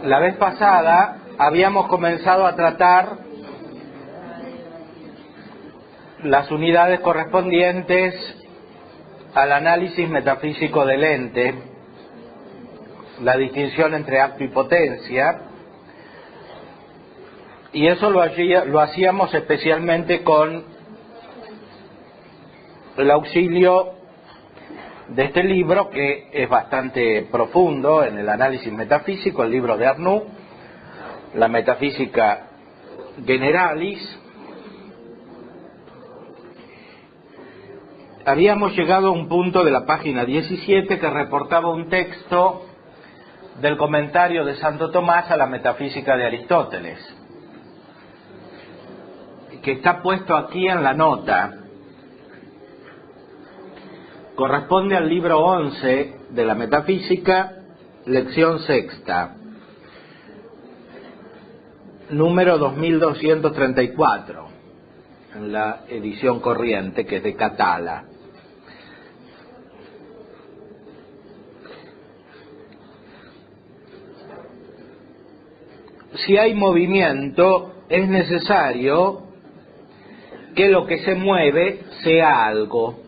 La vez pasada habíamos comenzado a tratar las unidades correspondientes al análisis metafísico del ente, la distinción entre acto y potencia, y eso lo hacíamos especialmente con el auxilio de este libro, que es bastante profundo en el análisis metafísico, el libro de Arnoux, la Metafísica Generalis. Habíamos llegado a un punto de la página 17 que reportaba un texto del comentario de Santo Tomás a la Metafísica de Aristóteles, que está puesto aquí en la nota. Corresponde al libro 11 de la Metafísica, lección sexta, número 2234, en la edición corriente, que es de Catala. Si hay movimiento, es necesario que lo que se mueve sea algo.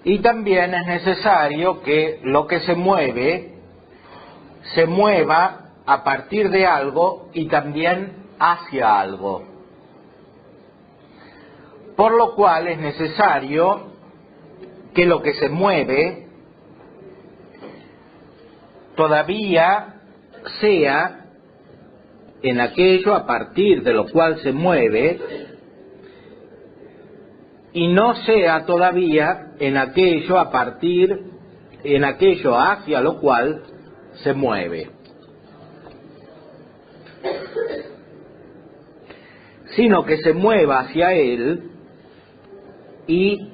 Y también es necesario que lo que se mueva a partir de algo y también hacia algo. Por lo cual es necesario que lo que se mueve todavía sea en aquello a partir de lo cual se mueve, y no sea todavía en aquello hacia lo cual se mueve, sino que se mueva hacia él y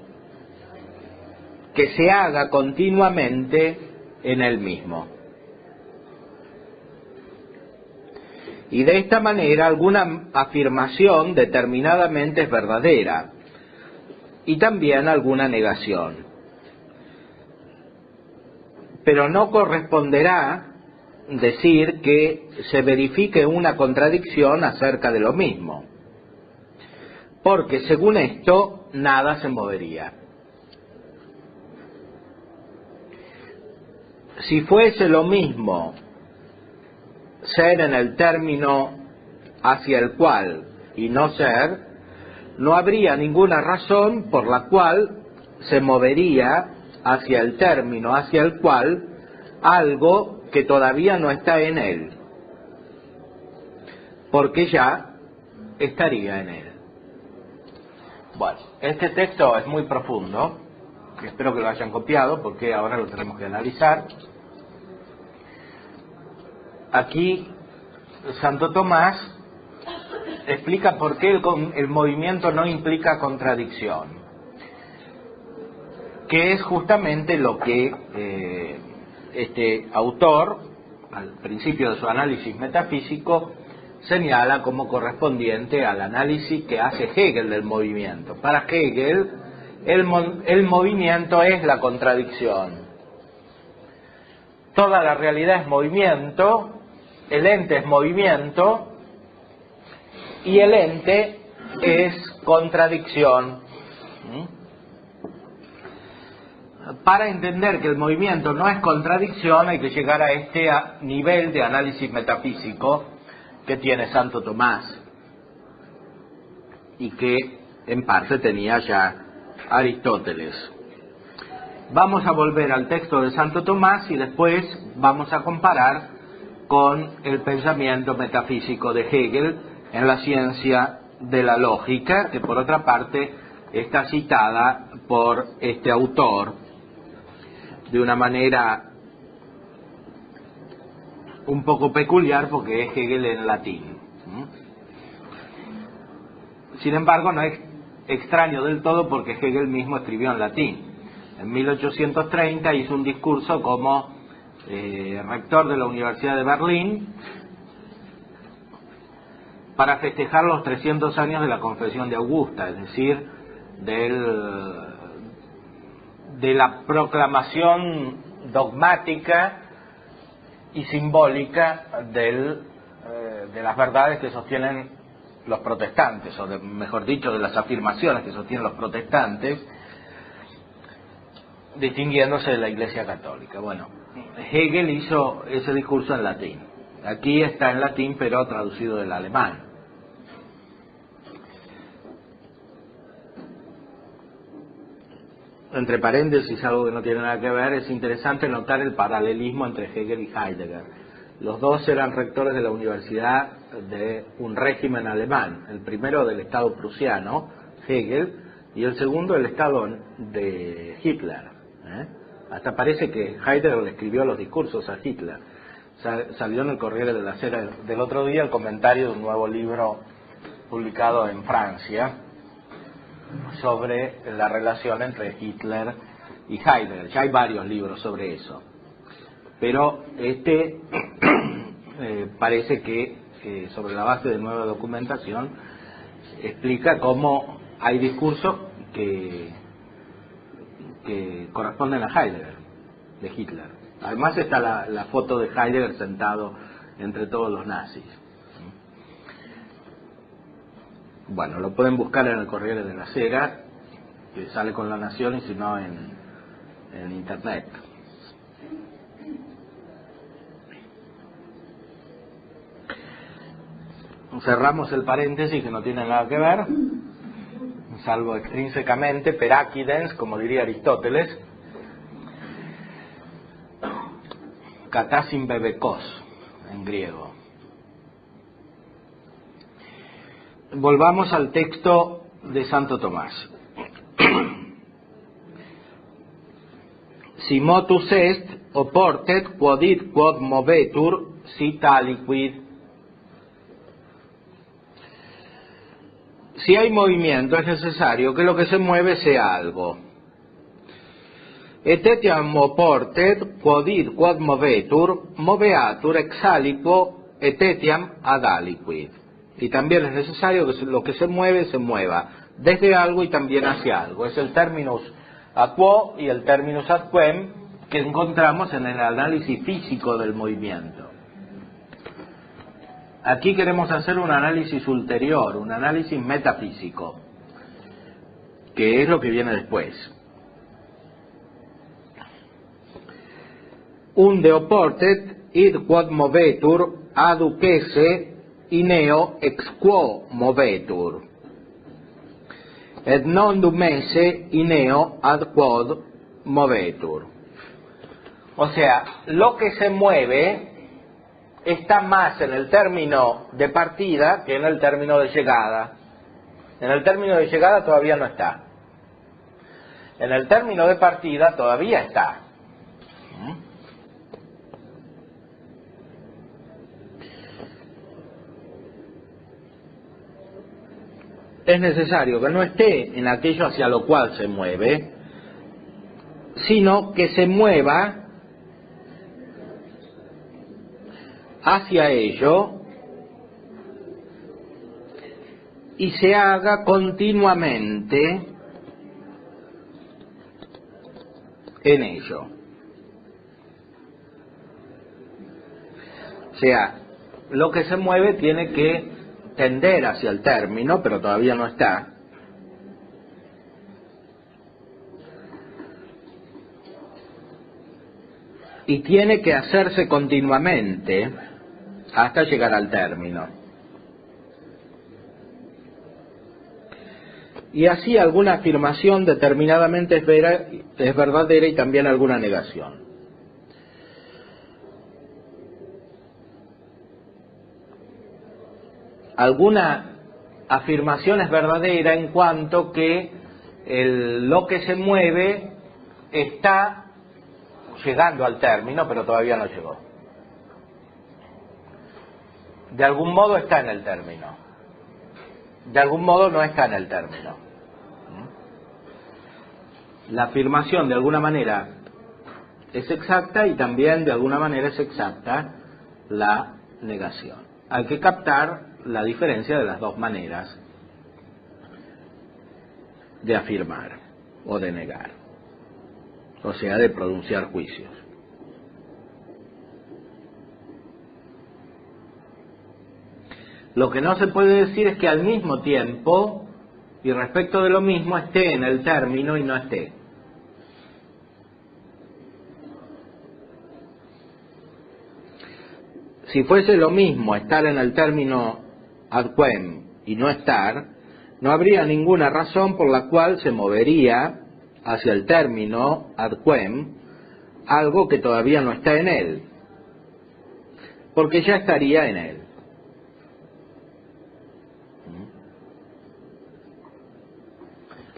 que se haga continuamente en él mismo. Y de esta manera alguna afirmación determinadamente es verdadera, y también alguna negación. Pero no corresponderá decir que se verifique una contradicción acerca de lo mismo, porque según esto nada se movería. Si fuese lo mismo ser en el término hacia el cual y no ser, no habría ninguna razón por la cual se movería hacia el término hacia el cual algo que todavía no está en él, porque ya estaría en él. Bueno, este texto es muy profundo, espero que lo hayan copiado porque ahora lo tenemos que analizar. Aquí Santo Tomás explica por qué el movimiento no implica contradicción, que es justamente lo que este autor, al principio de su análisis metafísico, señala como correspondiente al análisis que hace Hegel del movimiento. Para Hegel, el movimiento es la contradicción. Toda la realidad es movimiento, el ente es movimiento, y el ente es contradicción. Para entender que el movimiento no es contradicción hay que llegar a este nivel de análisis metafísico que tiene Santo Tomás y que en parte tenía ya Aristóteles. Vamos a volver al texto de Santo Tomás y después vamos a comparar con el pensamiento metafísico de Hegel en la ciencia de la lógica, que por otra parte está citada por este autor de una manera un poco peculiar porque es Hegel en latín. Sin embargo, no es extraño del todo porque Hegel mismo escribió en latín. En 1830 hizo un discurso como rector de la Universidad de Berlín para festejar los 300 años de la Confesión de Augusta, es decir, de la proclamación dogmática y simbólica de las verdades que sostienen los protestantes, o mejor dicho, de las afirmaciones que sostienen los protestantes, distinguiéndose de la Iglesia Católica. Bueno, Hegel hizo ese discurso en latín. Aquí está en latín, pero traducido del alemán. Entre paréntesis, algo que no tiene nada que ver, es interesante notar el paralelismo entre Hegel y Heidegger. Los dos eran rectores de la universidad de un régimen alemán, el primero del Estado prusiano, Hegel, y el segundo del Estado de Hitler. Hasta parece que Heidegger le escribió los discursos a Hitler. Salió en el Corriere de la Sera del otro día el comentario de un nuevo libro publicado en Francia sobre la relación entre Hitler y Heidegger. Ya hay varios libros sobre eso, pero este parece que sobre la base de nueva documentación explica cómo hay discursos que corresponden a Heidegger, de Hitler. Además está la foto de Heidegger sentado entre todos los nazis. Bueno, lo pueden buscar en el Corriere de la Sera, que sale con La Nación, y si no en internet. Cerramos el paréntesis, que no tiene nada que ver, salvo extrínsecamente, perakidens, como diría Aristóteles, katasin bebekos, en griego. Volvamos al texto de Santo Tomás. Si motus est, oportet, quodit quod movetur, si taliquid. Si hay movimiento, es necesario que lo que se mueve sea algo. Et etiam oportet, quodit quod movetur, moveatur ex aliquo, et etiam ad aliquid. Y también es necesario que lo que se mueva desde algo y también hacia algo. Es el terminus a quo y el terminus ad quem que encontramos en el análisis físico del movimiento. Aquí queremos hacer un análisis ulterior, un análisis metafísico, que es lo que viene después. Unde oportet id quod movetur aducese ineo ex quo movetur, et non dumese ineo ad quod movetur. O sea, lo que se mueve está más en el término de partida que en el término de llegada. En el término de llegada todavía no está. En el término de partida todavía está. Es necesario que no esté en aquello hacia lo cual se mueve, sino que se mueva hacia ello y se haga continuamente en ello. O sea, lo que se mueve tiene que tender hacia el término, pero todavía no está. Y tiene que hacerse continuamente hasta llegar al término. Y así alguna afirmación determinadamente es verdadera y también alguna negación. Alguna afirmación es verdadera en cuanto que lo que se mueve está llegando al término, pero todavía no llegó. De algún modo está en el término. De algún modo no está en el término. La afirmación de alguna manera es exacta y también de alguna manera es exacta la negación. Hay que captar la diferencia de las dos maneras de afirmar o de negar, o sea, de pronunciar juicios. Lo que no se puede decir es que al mismo tiempo y respecto de lo mismo esté en el término y no esté. Si fuese lo mismo estar en el término ad quem y no estar, no habría ninguna razón por la cual se movería hacia el término ad quem algo que todavía no está en él, porque ya estaría en él.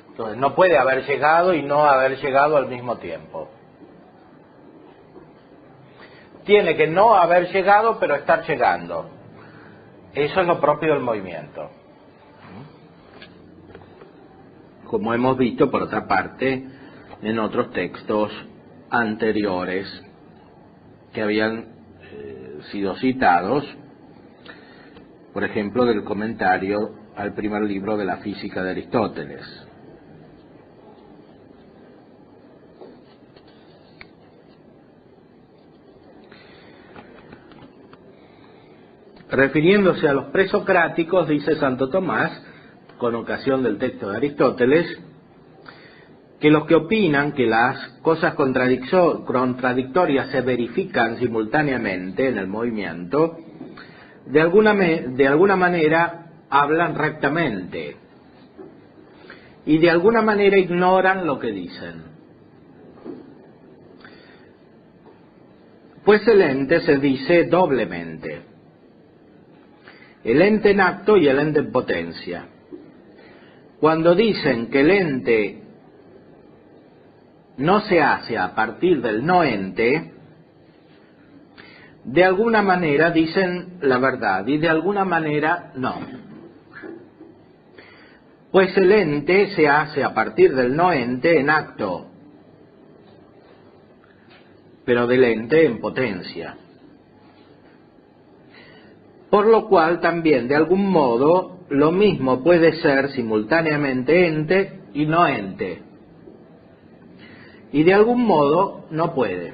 Entonces no puede haber llegado y no haber llegado al mismo tiempo. Tiene que no haber llegado pero estar llegando. Eso es lo propio del movimiento. Como hemos visto por otra parte en otros textos anteriores que habían sido citados, por ejemplo del comentario al primer libro de la Física de Aristóteles. Refiriéndose a los presocráticos, dice Santo Tomás, con ocasión del texto de Aristóteles, que los que opinan que las cosas contradictorias se verifican simultáneamente en el movimiento, de alguna manera hablan rectamente y de alguna manera ignoran lo que dicen. Pues el ente se dice doblemente, el ente en acto y el ente en potencia. Cuando dicen que el ente no se hace a partir del no ente, de alguna manera dicen la verdad y de alguna manera no. Pues el ente se hace a partir del no ente en acto, pero del ente en potencia. Por lo cual también de algún modo lo mismo puede ser simultáneamente ente y no ente. Y de algún modo no puede.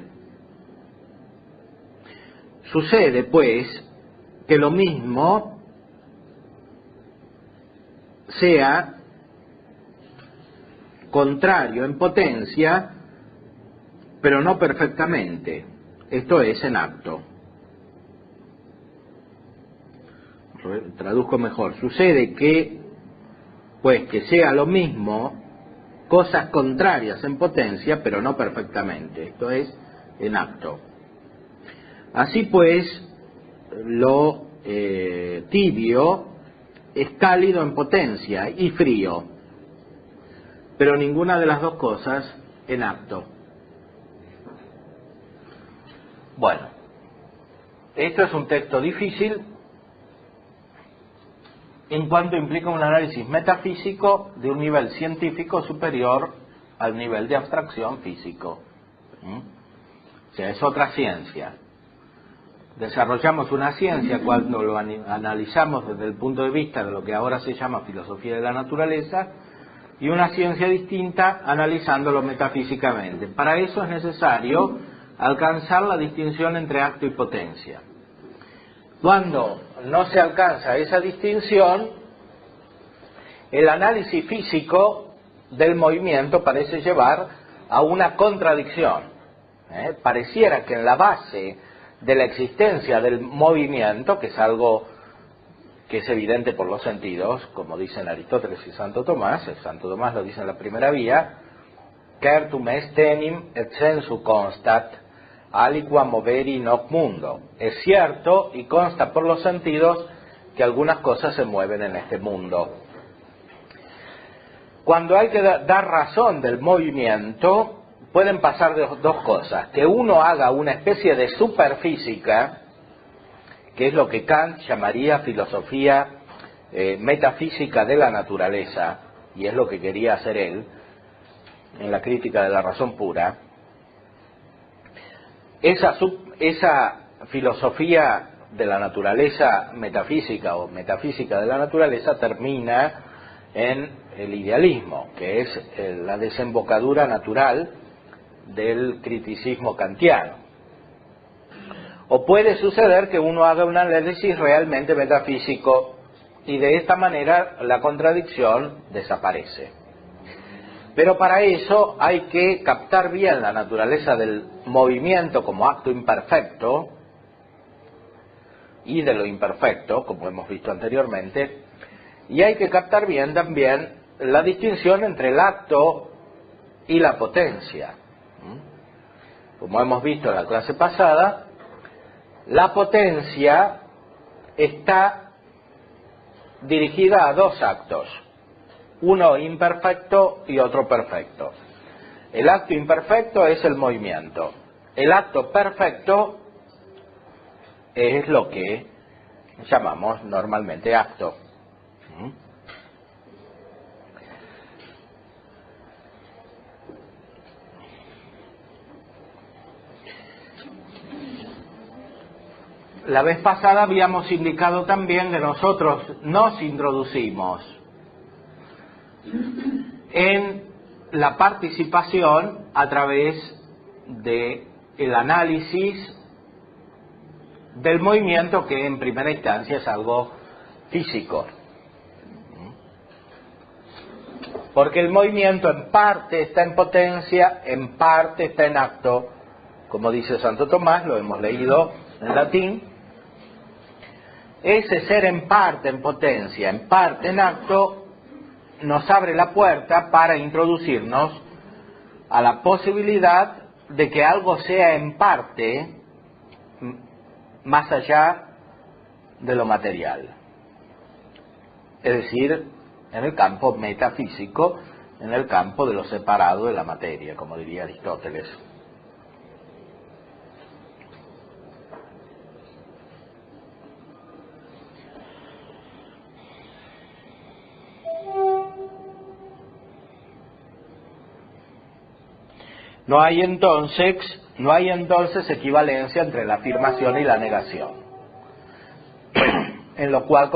Sucede pues que lo mismo sea contrario en potencia, pero no perfectamente, esto es en acto. Traduzco mejor, sucede que, pues, que sea lo mismo, cosas contrarias en potencia, pero no perfectamente, esto es, en acto. Así pues, lo tibio es cálido en potencia y frío, pero ninguna de las dos cosas en acto. Bueno, esto es un texto difícil, en cuanto implica un análisis metafísico de un nivel científico superior al nivel de abstracción físico. O sea, es otra ciencia. Desarrollamos una ciencia cuando lo analizamos desde el punto de vista de lo que ahora se llama filosofía de la naturaleza, y una ciencia distinta analizándolo metafísicamente. Para eso es necesario alcanzar la distinción entre acto y potencia. Cuando no se alcanza esa distinción, el análisis físico del movimiento parece llevar a una contradicción. Pareciera que en la base de la existencia del movimiento, que es algo que es evidente por los sentidos, como dicen Aristóteles y Santo Tomás lo dice en la primera vía, certum est enim et sensu constat, aliqua moveri noc mundo. Es cierto y consta por los sentidos que algunas cosas se mueven en este mundo. Cuando hay que dar razón del movimiento, pueden pasar dos cosas. Que uno haga una especie de superfísica, que es lo que Kant llamaría filosofía metafísica de la naturaleza, y es lo que quería hacer él en la crítica de la razón pura. Esa filosofía de la naturaleza metafísica o metafísica de la naturaleza termina en el idealismo, que es la desembocadura natural del criticismo kantiano. O puede suceder que uno haga un análisis realmente metafísico y de esta manera la contradicción desaparece. Pero para eso hay que captar bien la naturaleza del movimiento como acto imperfecto y de lo imperfecto, como hemos visto anteriormente, y hay que captar bien también la distinción entre el acto y la potencia. Como hemos visto en la clase pasada, la potencia está dirigida a dos actos, uno imperfecto y otro perfecto. El acto imperfecto es el movimiento. El acto perfecto es lo que llamamos normalmente acto. La vez pasada habíamos indicado también que nosotros nos introducimos en la participación a través del análisis del movimiento, que en primera instancia es algo físico. Porque el movimiento en parte está en potencia, en parte está en acto, como dice Santo Tomás, lo hemos leído en latín. Ese ser en parte en potencia, en parte en acto, nos abre la puerta para introducirnos a la posibilidad de que algo sea en parte más allá de lo material. Es decir, en el campo metafísico, en el campo de lo separado de la materia, como diría Aristóteles. No hay entonces equivalencia entre la afirmación y la negación, en lo cual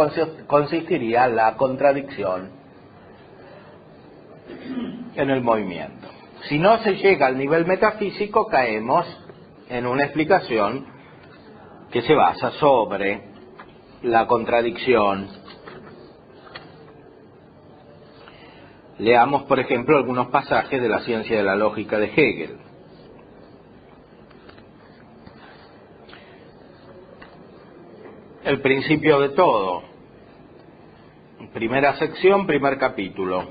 consistiría la contradicción en el movimiento. Si no se llega al nivel metafísico, caemos en una explicación que se basa sobre la contradicción. Leamos, por ejemplo, algunos pasajes de la ciencia de la lógica de Hegel. El principio de todo. Primera sección, primer capítulo.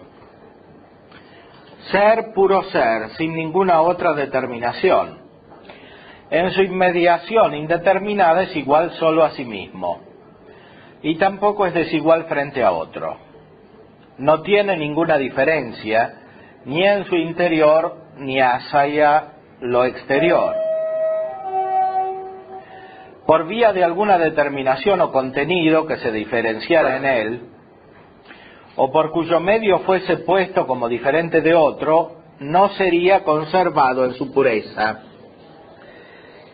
Ser, puro ser, sin ninguna otra determinación. En su inmediación indeterminada es igual solo a sí mismo, y tampoco es desigual frente a otro. No tiene ninguna diferencia, ni en su interior, ni hacia lo exterior. Por vía de alguna determinación o contenido que se diferenciara en él, o por cuyo medio fuese puesto como diferente de otro, no sería conservado en su pureza.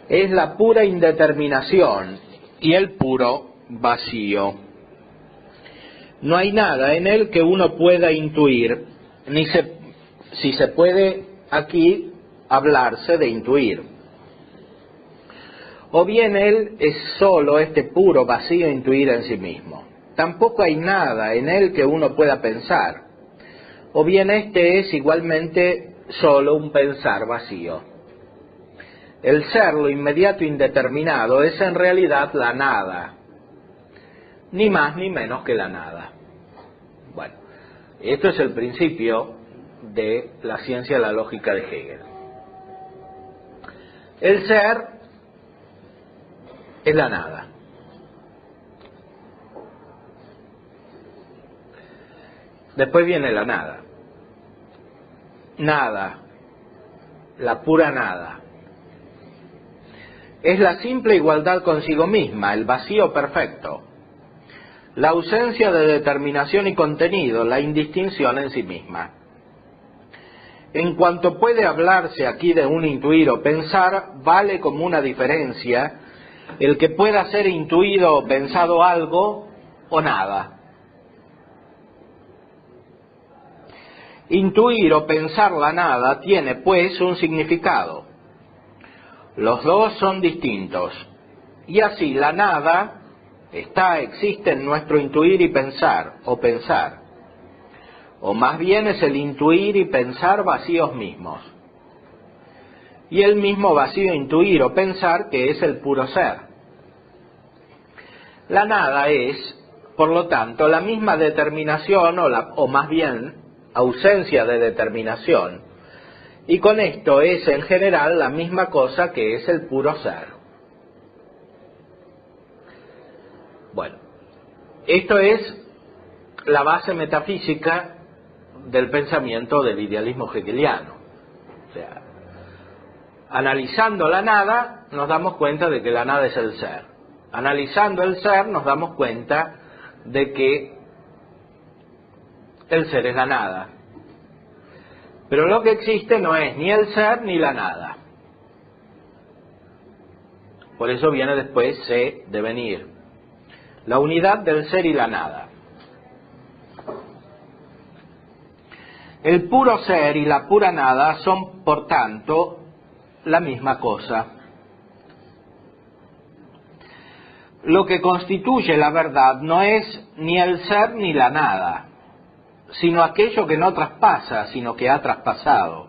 Es la pura indeterminación y el puro vacío. No hay nada en él que uno pueda intuir, si se puede aquí hablarse de intuir. O bien él es solo este puro vacío intuir en sí mismo. Tampoco hay nada en él que uno pueda pensar. O bien este es igualmente solo un pensar vacío. El ser, lo inmediato indeterminado, es en realidad la nada. Ni más ni menos que la nada. Bueno, esto es el principio de la ciencia de la lógica de Hegel. El ser es la nada. Después viene la nada. Nada, la pura nada. Es la simple igualdad consigo misma, el vacío perfecto. La ausencia de determinación y contenido, la indistinción en sí misma. En cuanto puede hablarse aquí de un intuir o pensar, vale como una diferencia el que pueda ser intuido o pensado algo o nada. Intuir o pensar la nada tiene, pues, un significado. Los dos son distintos, y así la nada existe en nuestro intuir y pensar, o pensar. O más bien es el intuir y pensar vacíos mismos. Y el mismo vacío intuir o pensar que es el puro ser. La nada es, por lo tanto, la misma determinación o más bien ausencia de determinación. Y con esto es en general la misma cosa que es el puro ser. Bueno, esto es la base metafísica del pensamiento del idealismo hegeliano. O sea, analizando la nada nos damos cuenta de que la nada es el ser. Analizando el ser nos damos cuenta de que el ser es la nada. Pero lo que existe no es ni el ser ni la nada. Por eso viene después se devenir. La unidad del ser y la nada. El puro ser y la pura nada son, por tanto, la misma cosa. Lo que constituye la verdad no es ni el ser ni la nada, sino aquello que no traspasa, sino que ha traspasado.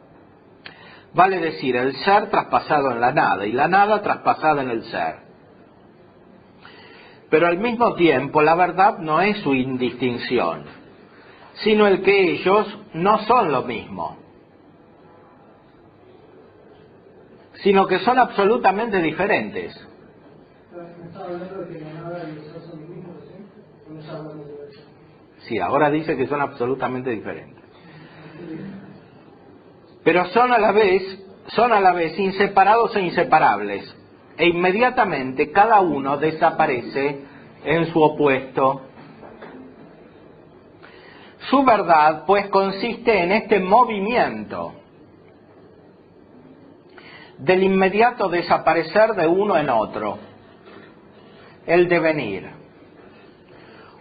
Vale decir, el ser traspasado en la nada y la nada traspasada en el ser. Pero al mismo tiempo la verdad no es su indistinción, sino el que ellos no son lo mismo, sino que son absolutamente diferentes. Sí, ahora dice que son absolutamente diferentes. Pero son a la vez inseparados e inseparables, e inmediatamente cada uno desaparece en su opuesto. Su verdad, pues, consiste en este movimiento del inmediato desaparecer de uno en otro, el devenir.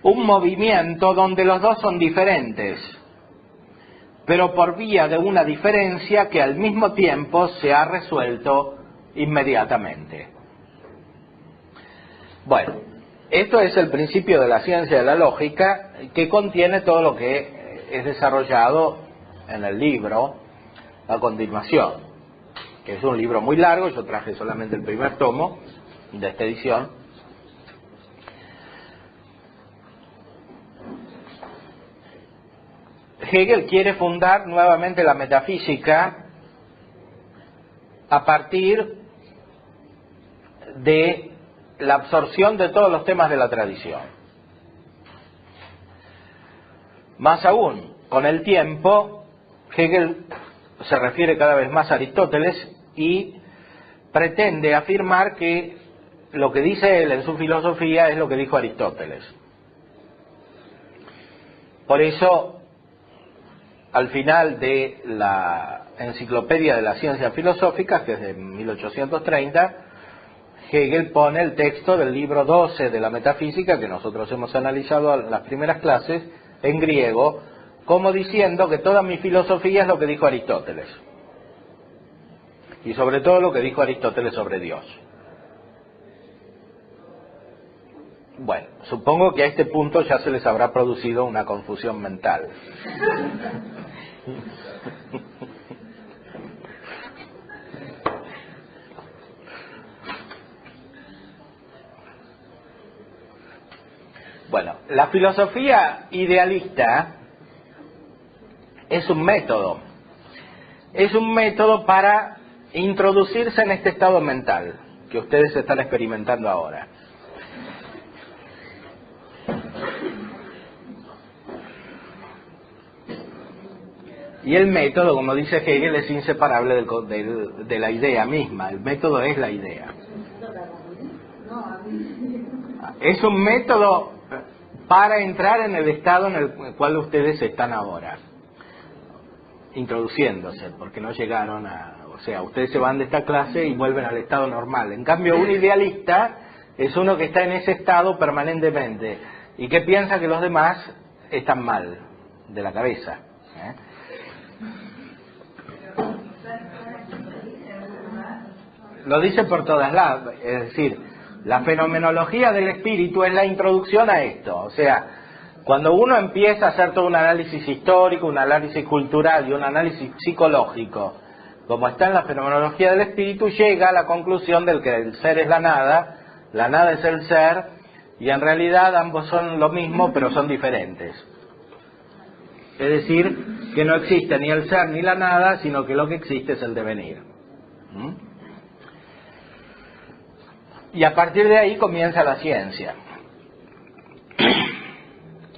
Un movimiento donde los dos son diferentes, pero por vía de una diferencia que al mismo tiempo se ha resuelto inmediatamente. Bueno, esto es el principio de la ciencia de la lógica, que contiene todo lo que es desarrollado en el libro a continuación, que es un libro muy largo. Yo traje solamente el primer tomo de esta edición. Hegel quiere fundar nuevamente la metafísica a partir de la absorción de todos los temas de la tradición. Más aún, con el tiempo, Hegel se refiere cada vez más a Aristóteles y pretende afirmar que lo que dice él en su filosofía es lo que dijo Aristóteles. Por eso, al final de la Enciclopedia de las Ciencias Filosóficas, que es de 1830, Hegel pone el texto del libro 12 de la Metafísica, que nosotros hemos analizado en las primeras clases, en griego, como diciendo que toda mi filosofía es lo que dijo Aristóteles. Y sobre todo lo que dijo Aristóteles sobre Dios. Bueno, supongo que a este punto ya se les habrá producido una confusión mental. Bueno, la filosofía idealista es un método. Es un método para introducirse en este estado mental que ustedes están experimentando ahora. Y el método, como dice Hegel, es inseparable de la idea misma. El método es la idea. Es un método para entrar en el estado en el cual ustedes están ahora, introduciéndose, porque no llegaron a... O sea, ustedes se van de esta clase y vuelven al estado normal. En cambio, un idealista es uno que está en ese estado permanentemente y que piensa que los demás están mal de la cabeza. Lo dice por todas lados, es decir, La fenomenología del espíritu es la introducción a esto. O sea, cuando uno empieza a hacer todo un análisis histórico, un análisis cultural y un análisis psicológico, como está en la fenomenología del espíritu, llega a la conclusión de que el ser es la nada es el ser, y en realidad ambos son lo mismo, pero son diferentes. Es decir, que no existe ni el ser ni la nada, sino que lo que existe es el devenir. Y a partir de ahí comienza la ciencia.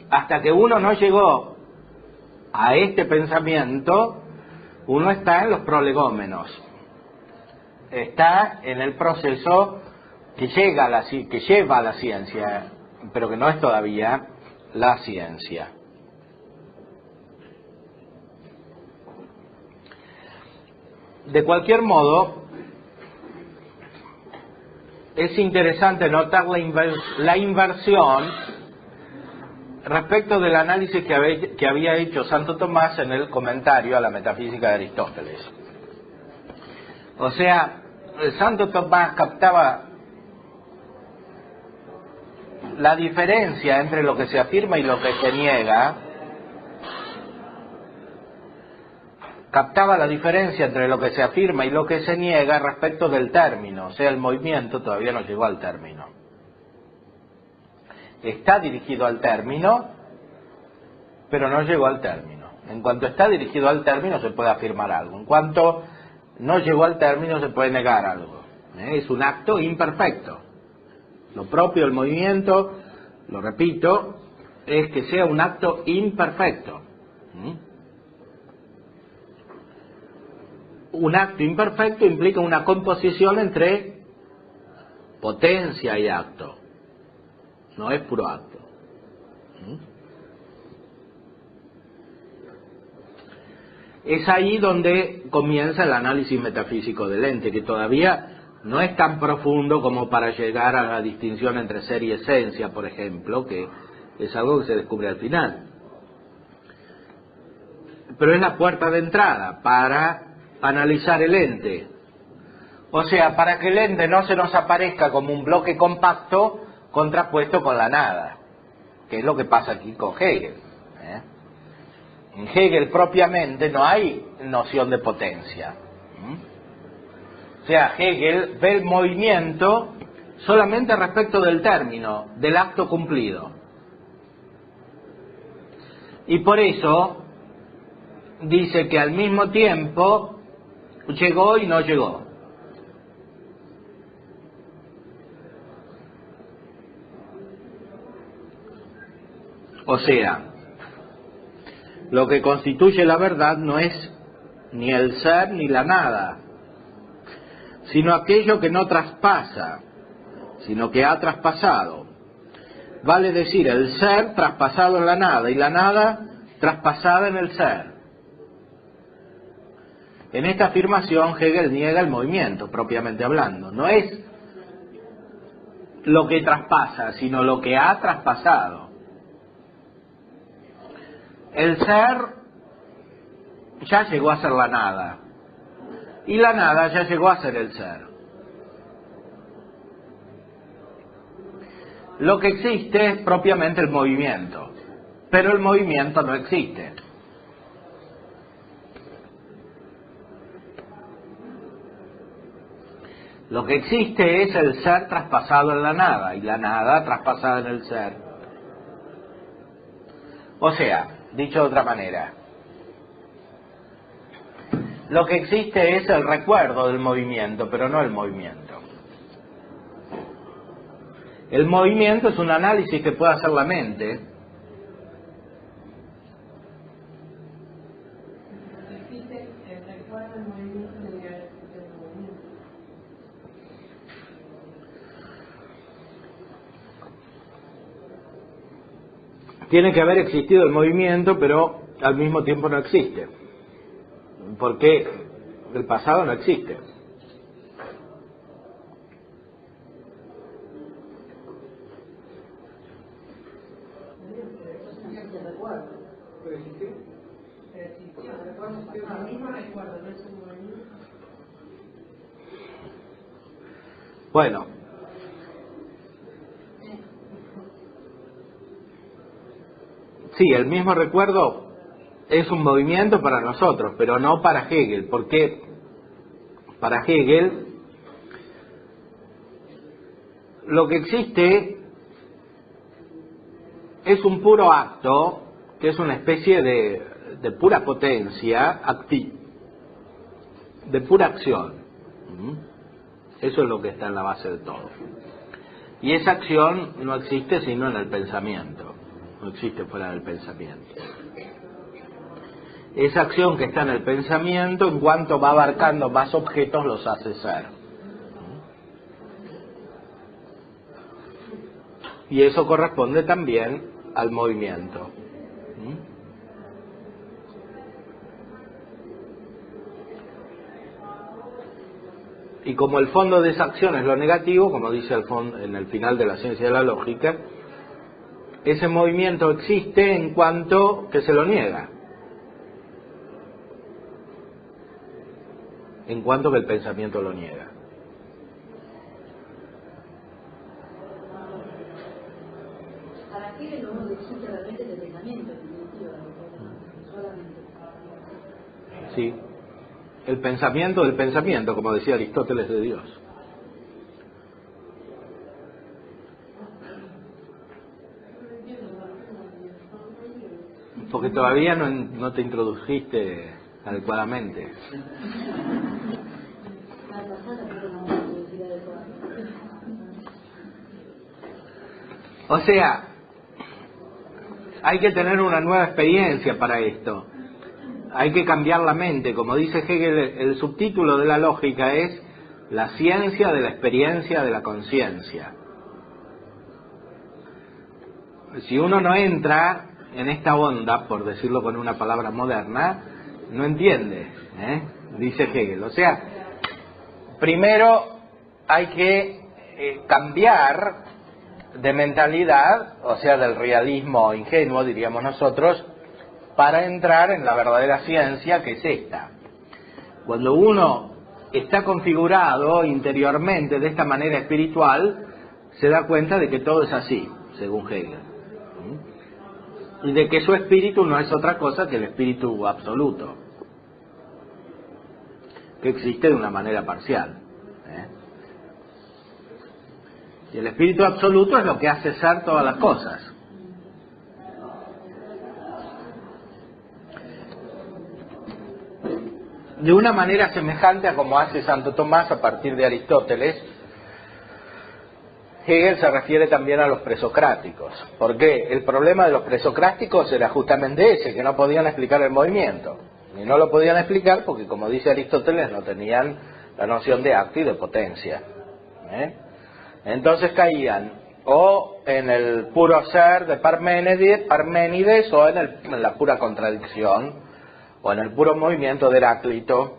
Hasta que uno no llegó a este pensamiento, uno está en los prolegómenos. Está en el proceso que lleva a la ciencia, pero que no es todavía la ciencia. De cualquier modo, es interesante notar la inversión respecto del análisis que había hecho Santo Tomás en el comentario a la metafísica de Aristóteles. O sea, Santo Tomás captaba la diferencia entre lo que se afirma y lo que se niega, captaba la diferencia entre lo que se afirma y lo que se niega respecto del término, o sea, el movimiento todavía no llegó al término. Está dirigido al término, pero no llegó al término. En cuanto está dirigido al término se puede afirmar algo. En cuanto no llegó al término se puede negar algo. Es un acto imperfecto. Lo propio del movimiento, lo repito, es que sea un acto imperfecto. Un acto imperfecto implica una composición entre potencia y acto. No es puro acto. Es ahí donde comienza el análisis metafísico del ente, que todavía no es tan profundo como para llegar a la distinción entre ser y esencia, por ejemplo, que es algo que se descubre al final. Pero es la puerta de entrada para analizar el ente. O sea, para que el ente no se nos aparezca como un bloque compacto contrapuesto con la nada, que es lo que pasa aquí con Hegel. En Hegel propiamente no hay noción de potencia. O sea, Hegel ve el movimiento solamente respecto del término, del acto cumplido. Y por eso dice que al mismo tiempo llegó y no llegó. O sea, lo que constituye la verdad no es ni el ser ni la nada, sino aquello que no traspasa, sino que ha traspasado. Vale decir, el ser traspasado en la nada y la nada traspasada en el ser. En esta afirmación Hegel niega el movimiento, propiamente hablando. No es lo que traspasa, sino lo que ha traspasado. El ser ya llegó a ser la nada, y la nada ya llegó a ser el ser. Lo que existe es propiamente el movimiento, pero el movimiento no existe. Lo que existe es el ser traspasado en la nada, y la nada traspasada en el ser. O sea, dicho de otra manera, lo que existe es el recuerdo del movimiento, pero no el movimiento. El movimiento es un análisis que puede hacer la mente. Existe el recuerdo del movimiento del movimiento. Tiene que haber existido el movimiento, pero al mismo tiempo no existe. Porque el pasado no existe. Bueno, Sí, el mismo recuerdo es un movimiento para nosotros, pero no para Hegel, porque para Hegel lo que existe es un puro acto, que es una especie de pura potencia, de pura acción. Eso es lo que está en la base de todo. Y esa acción no existe sino en el pensamiento, no existe fuera del pensamiento. Esa acción que está en el pensamiento, en cuanto va abarcando más objetos, los hace ser. Y eso corresponde también al movimiento. Y como el fondo de esa acción es lo negativo, como dice en el final de la ciencia de la lógica, ese movimiento existe en cuanto que se lo niega, en cuanto que el pensamiento lo niega. Para Hegel no existe realmente el pensamiento, en definitiva, solamente. Sí, el pensamiento del pensamiento, como decía Aristóteles de Dios. Porque todavía no te introdujiste adecuadamente. O sea, hay que tener una nueva experiencia para esto. Hay que cambiar la mente. Como dice Hegel, el subtítulo de la lógica es la ciencia de la experiencia de la conciencia. Si uno no entra en esta onda, por decirlo con una palabra moderna, no entiende, dice Hegel. O sea, primero hay que cambiar de mentalidad, o sea, del realismo ingenuo, diríamos nosotros, para entrar en la verdadera ciencia, que es esta. Cuando uno está configurado interiormente de esta manera espiritual, se da cuenta de que todo es así, según Hegel. Y de que su espíritu no es otra cosa que el espíritu absoluto, que existe de una manera parcial. Y el espíritu absoluto es lo que hace ser todas las cosas. De una manera semejante a como hace Santo Tomás a partir de Aristóteles, Hegel se refiere también a los presocráticos. ¿Por qué? El problema de los presocráticos era justamente ese, que no podían explicar el movimiento. Y no lo podían explicar porque, como dice Aristóteles, no tenían la noción de acto y de potencia. Entonces caían en el puro ser de Parménides o en la pura contradicción, o en el puro movimiento de Heráclito.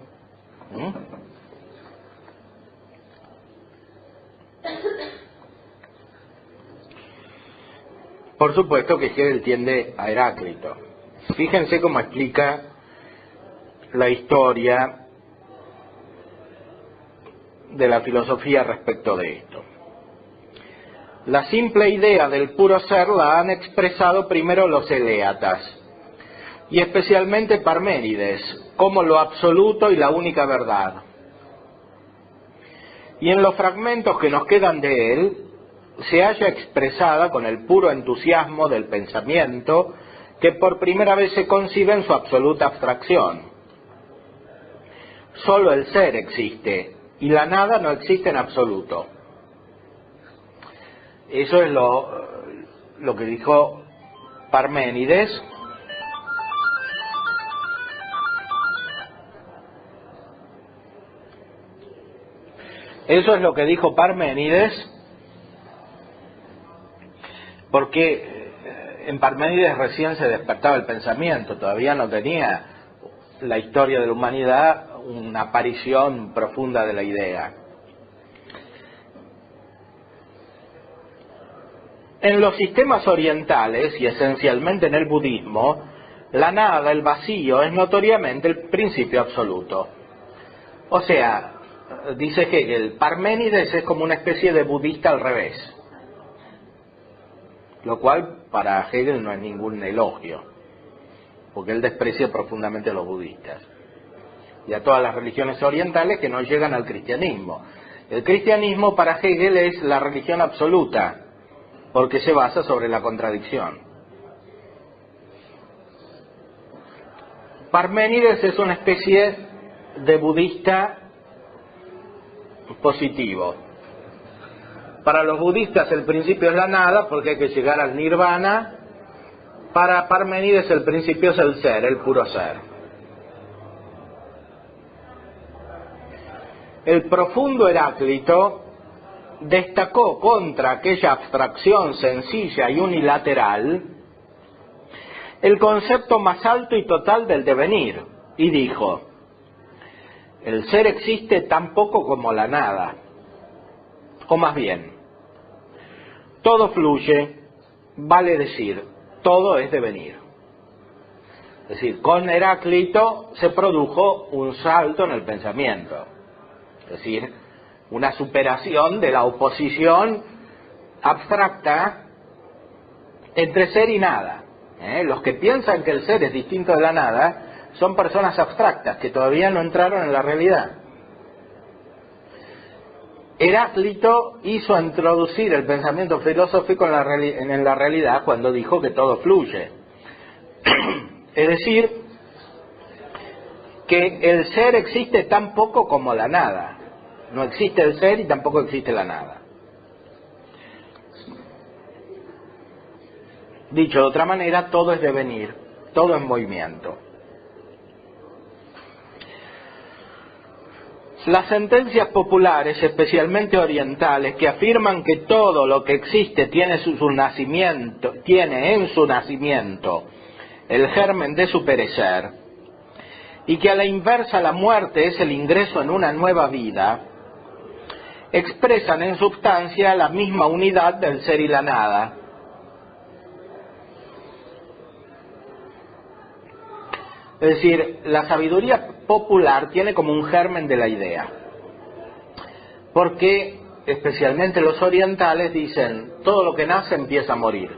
Por supuesto que Hegel tiende a Heráclito. Fíjense cómo explica la historia de la filosofía respecto de esto. La simple idea del puro ser la han expresado primero los eleatas, y especialmente Parménides, como lo absoluto y la única verdad. Y en los fragmentos que nos quedan de él, se halla expresada con el puro entusiasmo del pensamiento que por primera vez se concibe en su absoluta abstracción. Solo el ser existe, y la nada no existe en absoluto. Eso es lo que dijo Parménides. Eso es lo que dijo Parménides, porque en Parménides recién se despertaba el pensamiento, todavía no tenía la historia de la humanidad una aparición profunda de la idea. En los sistemas orientales, y esencialmente en el budismo, la nada, el vacío, es notoriamente el principio absoluto. O sea, dice Hegel, Parménides es como una especie de budista al revés. lo cual para Hegel no es ningún elogio, porque él desprecia profundamente a los budistas y a todas las religiones orientales que no llegan al cristianismo. El cristianismo para Hegel es la religión absoluta, porque se basa sobre la contradicción. Parménides es una especie de budista positivo. Para los budistas el principio es la nada, porque hay que llegar al nirvana. Para Parménides el principio es el ser, el puro ser. El profundo Heráclito destacó contra aquella abstracción sencilla y unilateral el concepto más alto y total del devenir, y dijo: el ser existe tan poco como la nada, o más bien, todo fluye, vale decir, todo es devenir. Es decir, con Heráclito se produjo un salto en el pensamiento, es decir, una superación de la oposición abstracta entre ser y nada. Los que piensan que el ser es distinto de la nada son personas abstractas que todavía no entraron en la realidad. Heráclito hizo introducir el pensamiento filosófico en la realidad cuando dijo que todo fluye. Es decir, que el ser existe tan poco como la nada. No existe el ser y tampoco existe la nada. Dicho de otra manera, todo es devenir, todo es movimiento. Las sentencias populares, especialmente orientales, que afirman que todo lo que existe tiene en su nacimiento el germen de su perecer, y que a la inversa la muerte es el ingreso en una nueva vida, expresan en substancia la misma unidad del ser y la nada. Es decir, la sabiduría popular tiene como un germen de la idea, porque especialmente los orientales dicen, todo lo que nace empieza a morir.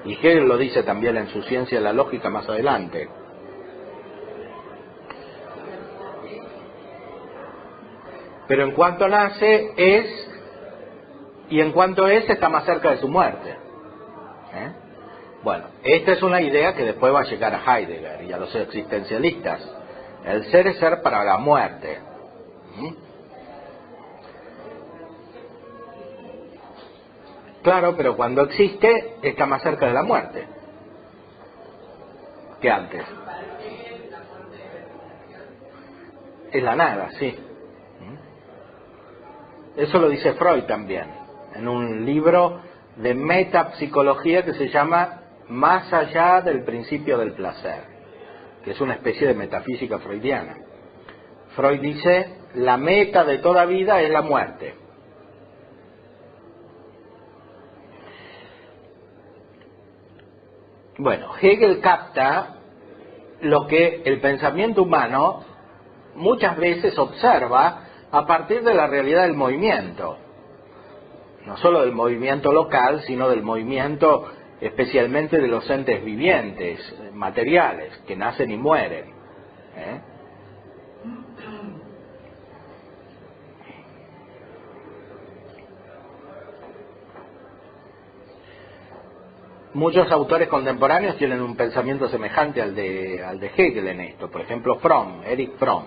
Y Hegel lo dice también en su Ciencia de la Lógica más adelante. Pero en cuanto nace, es, y en cuanto es, está más cerca de su muerte. Bueno, esta es una idea que después va a llegar a Heidegger y a los existencialistas. El ser es ser para la muerte. Claro, pero cuando existe, está más cerca de la muerte que antes. Es la nada, sí. Eso lo dice Freud también, en un libro de metapsicología que se llama Más allá del principio del placer, que es una especie de metafísica freudiana. Freud dice, la meta de toda vida es la muerte. Bueno, Hegel capta lo que el pensamiento humano muchas veces observa a partir de la realidad del movimiento. No solo del movimiento local, sino del movimiento especialmente de los entes vivientes, materiales, que nacen y mueren. Muchos autores contemporáneos tienen un pensamiento semejante al de Hegel en esto. Por ejemplo, Fromm, Erich Fromm.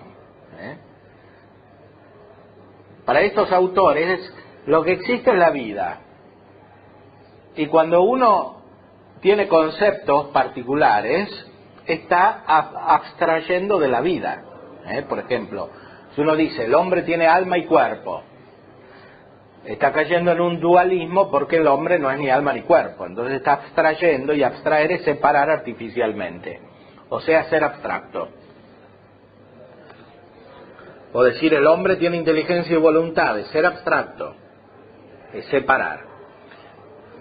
Para estos autores, lo que existe es la vida. Y cuando uno tiene conceptos particulares, está abstrayendo de la vida. Por ejemplo, si uno dice, el hombre tiene alma y cuerpo, está cayendo en un dualismo porque el hombre no es ni alma ni cuerpo. Entonces está abstrayendo, y abstraer es separar artificialmente. O sea, ser abstracto. O decir, el hombre tiene inteligencia y voluntad, es ser abstracto, es separar.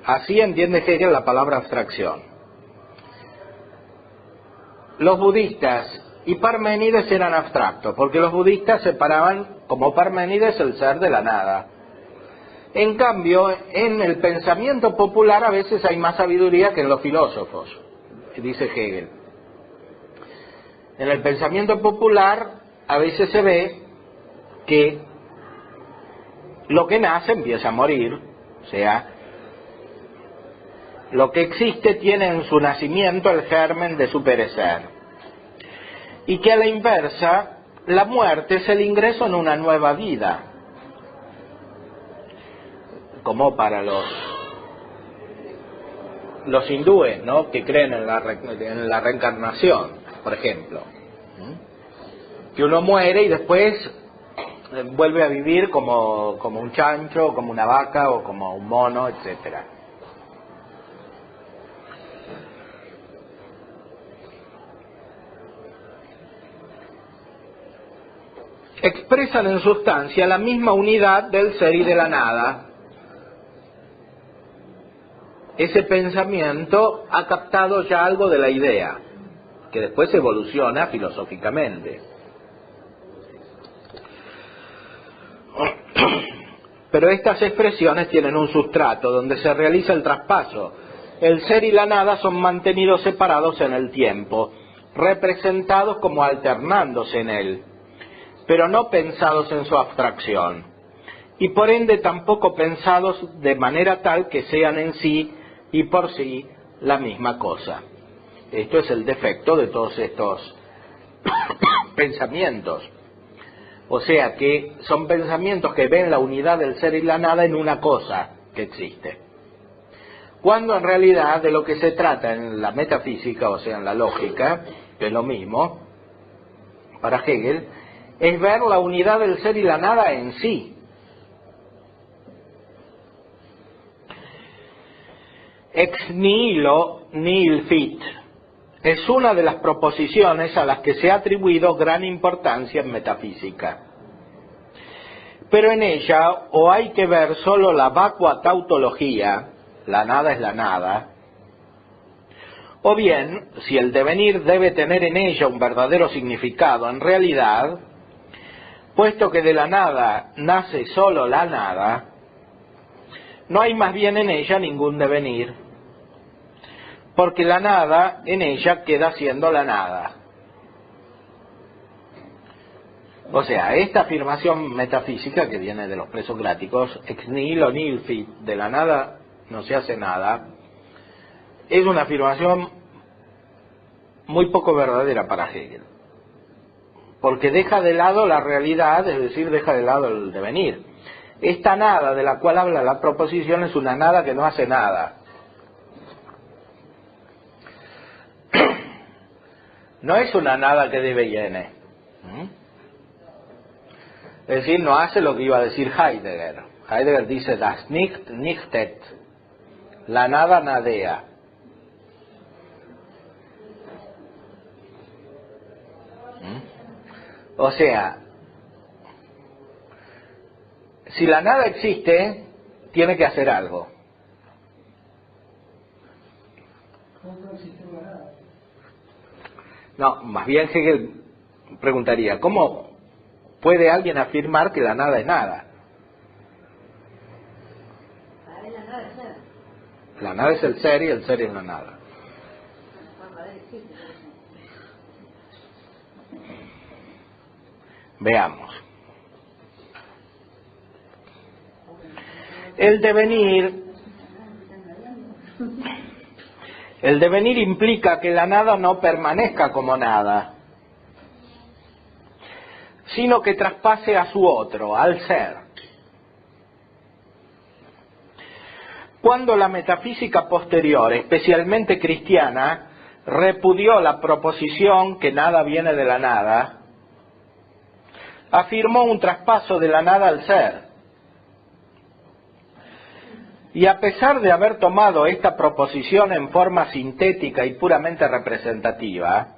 Así entiende Hegel la palabra abstracción. Los budistas y Parménides eran abstractos, porque los budistas separaban, como Parménides, el ser de la nada. En cambio, en el pensamiento popular a veces hay más sabiduría que en los filósofos, dice Hegel. En el pensamiento popular a veces se ve que lo que nace empieza a morir, o sea, lo que existe tiene en su nacimiento el germen de su perecer. Y que a la inversa, la muerte es el ingreso en una nueva vida, como para los hindúes, ¿no?, que creen en la reencarnación, por ejemplo. Que uno muere y después vuelve a vivir como un chancho, como una vaca o como un mono, etcétera. Expresan en sustancia la misma unidad del ser y de la nada. Ese pensamiento ha captado ya algo de la idea, que después evoluciona filosóficamente. Pero estas expresiones tienen un sustrato donde se realiza el traspaso. El ser y la nada son mantenidos separados en el tiempo, representados como alternándose en él, pero no pensados en su abstracción, y por ende tampoco pensados de manera tal que sean en sí y por sí la misma cosa. Esto es el defecto de todos estos pensamientos. O sea que son pensamientos que ven la unidad del ser y la nada en una cosa que existe. Cuando en realidad de lo que se trata en la metafísica, o sea en la lógica, que es lo mismo, para Hegel, es ver la unidad del ser y la nada en sí. Ex nihilo nihil fit es una de las proposiciones a las que se ha atribuido gran importancia en metafísica. Pero en ella o hay que ver solo la vacua tautología, la nada es la nada, o bien, si el devenir debe tener en ella un verdadero significado en realidad, puesto que de la nada nace solo la nada, no hay más bien en ella ningún devenir, porque la nada en ella queda siendo la nada. O sea, esta afirmación metafísica que viene de los presocráticos, ex nihilo nihil fit, de la nada no se hace nada, es una afirmación muy poco verdadera para Hegel, porque deja de lado la realidad, es decir, deja de lado el devenir. Esta nada de la cual habla la proposición es una nada que no hace nada. No es una nada que deviene. Es decir, no hace lo que iba a decir Heidegger. Heidegger dice, das Nichts nichtet, la nada nadea. O sea, si la nada existe, tiene que hacer algo. No, más bien Hegel preguntaría, ¿cómo puede alguien afirmar que la nada es nada? Para él la nada es ser. La nada es el ser y el ser es la nada. Para él existe. Veamos. El devenir implica que la nada no permanezca como nada, sino que traspase a su otro, al ser. Cuando la metafísica posterior, especialmente cristiana, repudió la proposición que nada viene de la nada, afirmó un traspaso de la nada al ser. Y a pesar de haber tomado esta proposición en forma sintética y puramente representativa,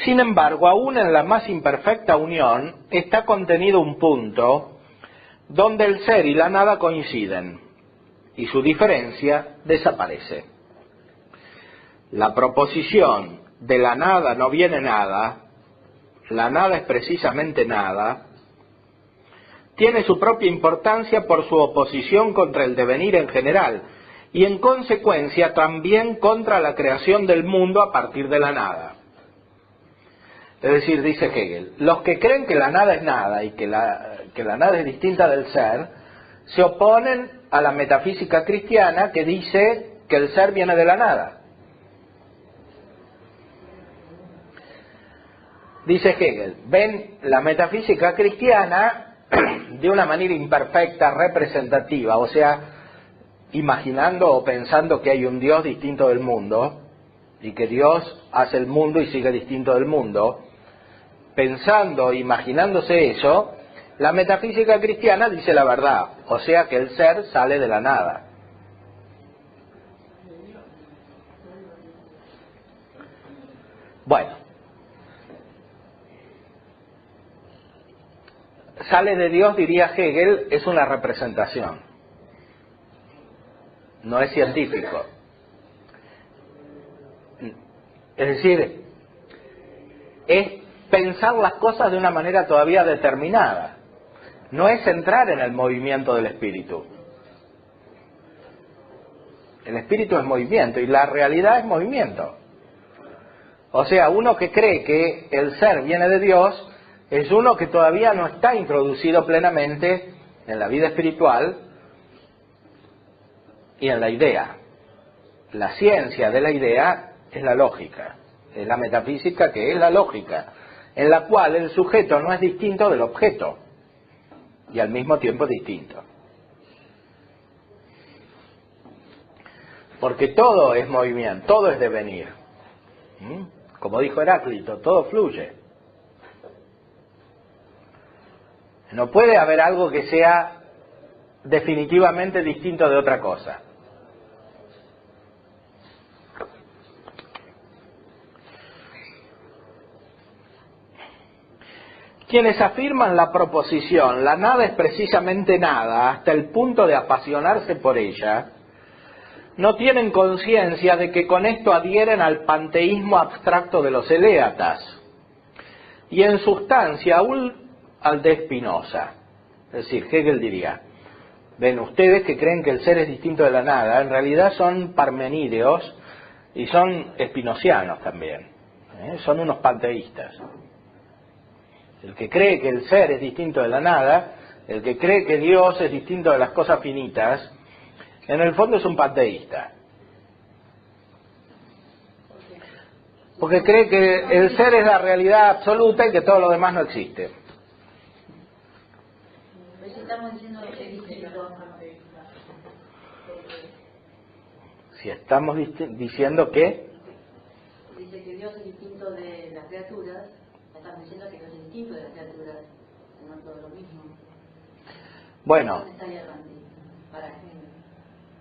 sin embargo, aún en la más imperfecta unión está contenido un punto donde el ser y la nada coinciden, y su diferencia desaparece. La proposición de la nada no viene nada, la nada es precisamente nada, tiene su propia importancia por su oposición contra el devenir en general y en consecuencia también contra la creación del mundo a partir de la nada. Es decir, dice Hegel, los que creen que la nada es nada y que la nada es distinta del ser, se oponen a la metafísica cristiana que dice que el ser viene de la nada. Dice Hegel, ven la metafísica cristiana de una manera imperfecta, representativa, o sea, imaginando o pensando que hay un Dios distinto del mundo y que Dios hace el mundo y sigue distinto del mundo. Pensando, imaginándose eso, la metafísica cristiana dice la verdad, o sea que el ser sale de la nada. Bueno, sale de Dios, diría Hegel, es una representación, no es científico. Es decir, es pensar las cosas de una manera todavía determinada, no es entrar en el movimiento del espíritu. El espíritu es movimiento y la realidad es movimiento. O sea, uno que cree que el ser viene de Dios es uno que todavía no está introducido plenamente en la vida espiritual y en la idea. La ciencia de la idea es la lógica, es la metafísica que es la lógica, en la cual el sujeto no es distinto del objeto y al mismo tiempo distinto. Porque todo es movimiento, todo es devenir. Como dijo Heráclito, todo fluye. No puede haber algo que sea definitivamente distinto de otra cosa. Quienes afirman la proposición, la nada es precisamente nada, hasta el punto de apasionarse por ella, no tienen conciencia de que con esto adhieren al panteísmo abstracto de los eleatas, y en sustancia aún al de Spinoza. Es decir, Hegel diría, ven ustedes que creen que el ser es distinto de la nada, en realidad son parmenídeos y son espinocianos también, son unos panteístas. El que cree que el ser es distinto de la nada, el que cree que Dios es distinto de las cosas finitas, en el fondo es un panteísta. Porque cree que el ser es la realidad absoluta y que todo lo demás no existe. Si estamos diciendo que... Dice que Dios es distinto de las criaturas, estamos diciendo que Dios es distinto de las criaturas, no es todo lo mismo.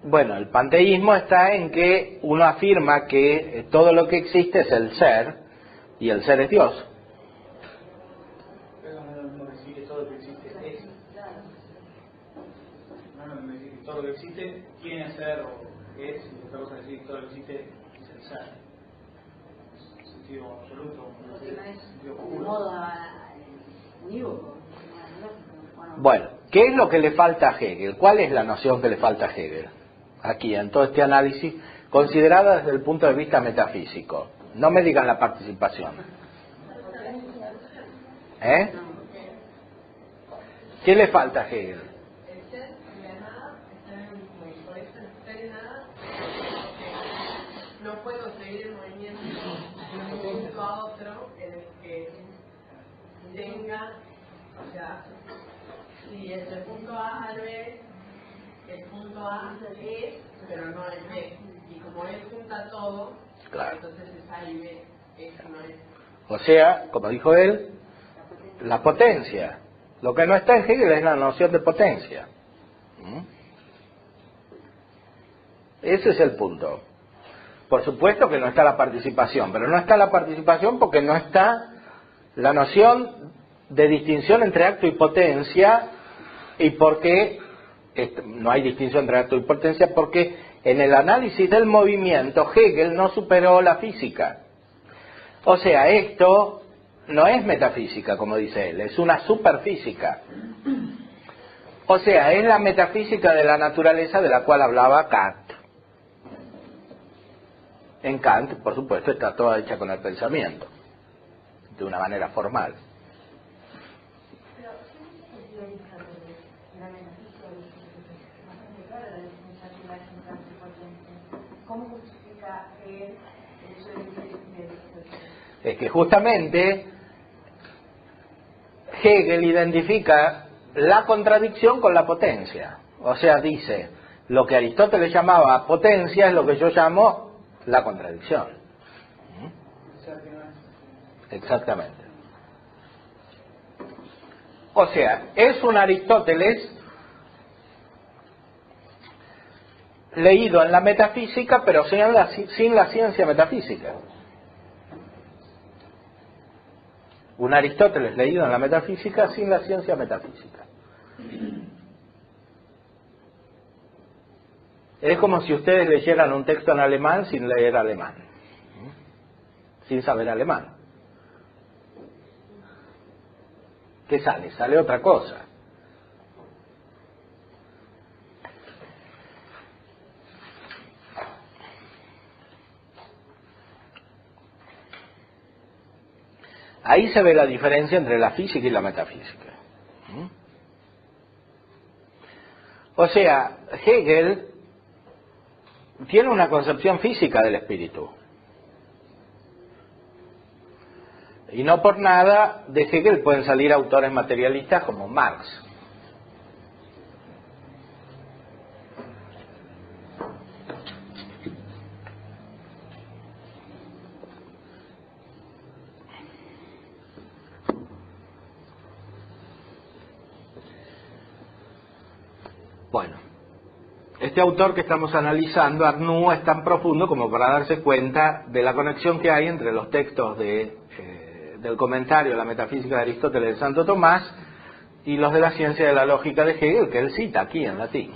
Bueno, el panteísmo está en que uno afirma que todo lo que existe es el ser y el ser es Dios. Pero no decir que todo lo que existe es. No me decir que todo lo que existe tiene ser o es, y otra cosa es decir que todo lo que existe es el ser. En sentido absoluto, en sentido puro. De modo unívoco. Bueno, ¿qué es lo que le falta a Hegel? ¿Cuál es la noción que le falta a Hegel? Aquí, en todo este análisis, considerada desde el punto de vista metafísico. No me digan la participación. ¿Qué le falta a Hegel? El ser y la nada están en movimiento. Por eso el ser y nada no puede conseguir el movimiento de un punto a otro en el que tenga, o sea, si es el punto A al B, el punto A es, pero no es B. Y como él junta todo, Claro. entonces es A y B, eso no es. O sea, como dijo él, la potencia. Lo que no está en Hegel es la noción de potencia. Ese es el punto. Por supuesto que no está la participación, pero no está la participación porque no está la noción de distinción entre acto y potencia, y porque no hay distinción entre acto y potencia porque en el análisis del movimiento Hegel no superó la física. O sea, esto no es metafísica, como dice él, es una superfísica. O sea, es la metafísica de la naturaleza de la cual hablaba Kant. En Kant, por supuesto, está toda hecha con el pensamiento, de una manera formal. Pero, ¿qué es Aristóteles? La metafísica es bastante clara la definición de la sensación potente. ¿Cómo justifica él el hecho de Aristóteles? Es que justamente Hegel identifica la contradicción con la potencia. O sea, dice, lo que Aristóteles llamaba potencia es lo que yo llamo la contradicción. Exactamente. O sea, es un Aristóteles leído en la metafísica, pero sin la ciencia metafísica. Un Aristóteles leído en la metafísica sin la ciencia metafísica. Es como si ustedes leyeran un texto en alemán sin leer alemán, sin saber alemán. ¿Qué sale? Sale otra cosa. Ahí se ve la diferencia entre la física y la metafísica. O sea, Hegel tiene una concepción física del espíritu. Y no por nada de Hegel pueden salir autores materialistas como Marx. Bueno, este autor que estamos analizando, Arnoux, es tan profundo como para darse cuenta de la conexión que hay entre los textos del comentario de la metafísica de Aristóteles de Santo Tomás y los de la ciencia de la lógica de Hegel, que él cita aquí en latín.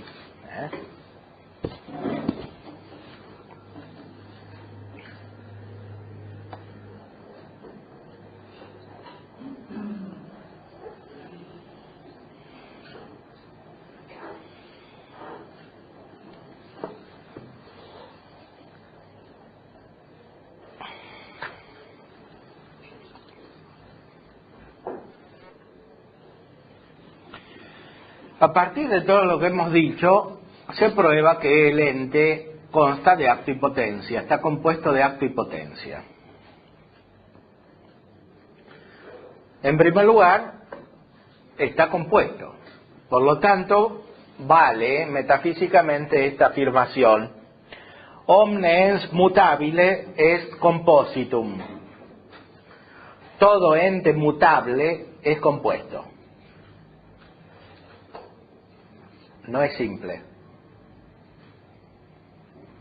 A partir de todo lo que hemos dicho, se prueba que el ente consta de acto y potencia, está compuesto de acto y potencia. En primer lugar, está compuesto. Por lo tanto, vale metafísicamente esta afirmación: omne ens mutabile est compositum. Todo ente mutable es compuesto. No es simple.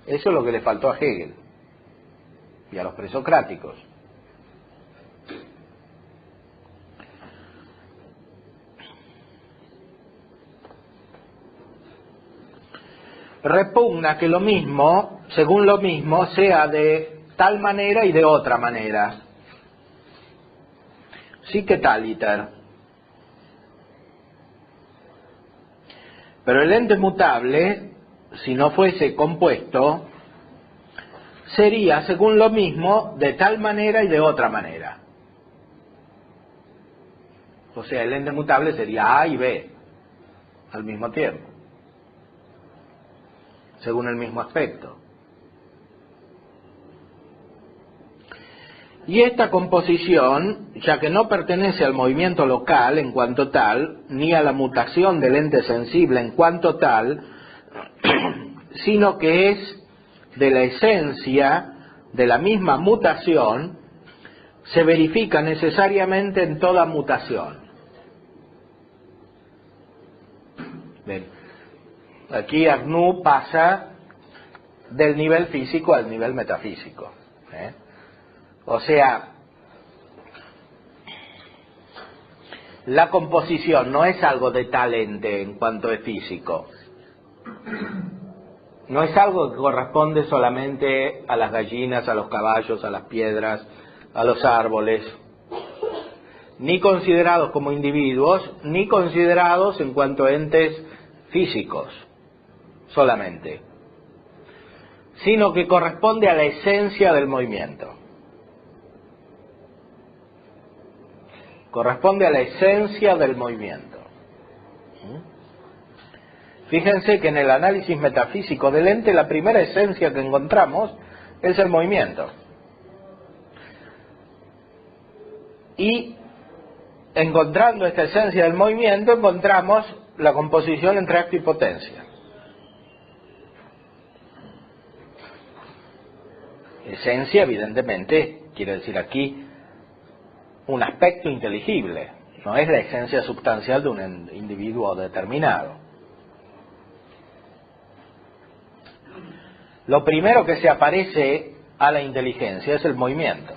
Eso es lo que le faltó a Hegel y a los presocráticos. Repugna que lo mismo, según lo mismo, sea de tal manera y de otra manera. Sí que taliter. Pero el ente mutable, si no fuese compuesto, sería, según lo mismo, de tal manera y de otra manera. O sea, el ente mutable sería A y B al mismo tiempo, según el mismo aspecto. Y esta composición, ya que no pertenece al movimiento local en cuanto tal, ni a la mutación del ente sensible en cuanto tal, sino que es de la esencia de la misma mutación, se verifica necesariamente en toda mutación. Bien. Aquí Arnoux pasa del nivel físico al nivel metafísico. O sea, la composición no es algo de tal ente en cuanto es físico. No es algo que corresponde solamente a las gallinas, a los caballos, a las piedras, a los árboles. ni considerados como individuos, ni considerados en cuanto a entes físicos solamente, sino que corresponde a la esencia del movimiento. Corresponde a la esencia del movimiento. Fíjense que en el análisis metafísico del ente, la primera esencia que encontramos es el movimiento. Y encontrando esta esencia del movimiento, encontramos la composición entre acto y potencia. Esencia, evidentemente, quiere decir aquí un aspecto inteligible, no es la esencia sustancial de un individuo determinado. Lo primero que se aparece a la inteligencia es el movimiento.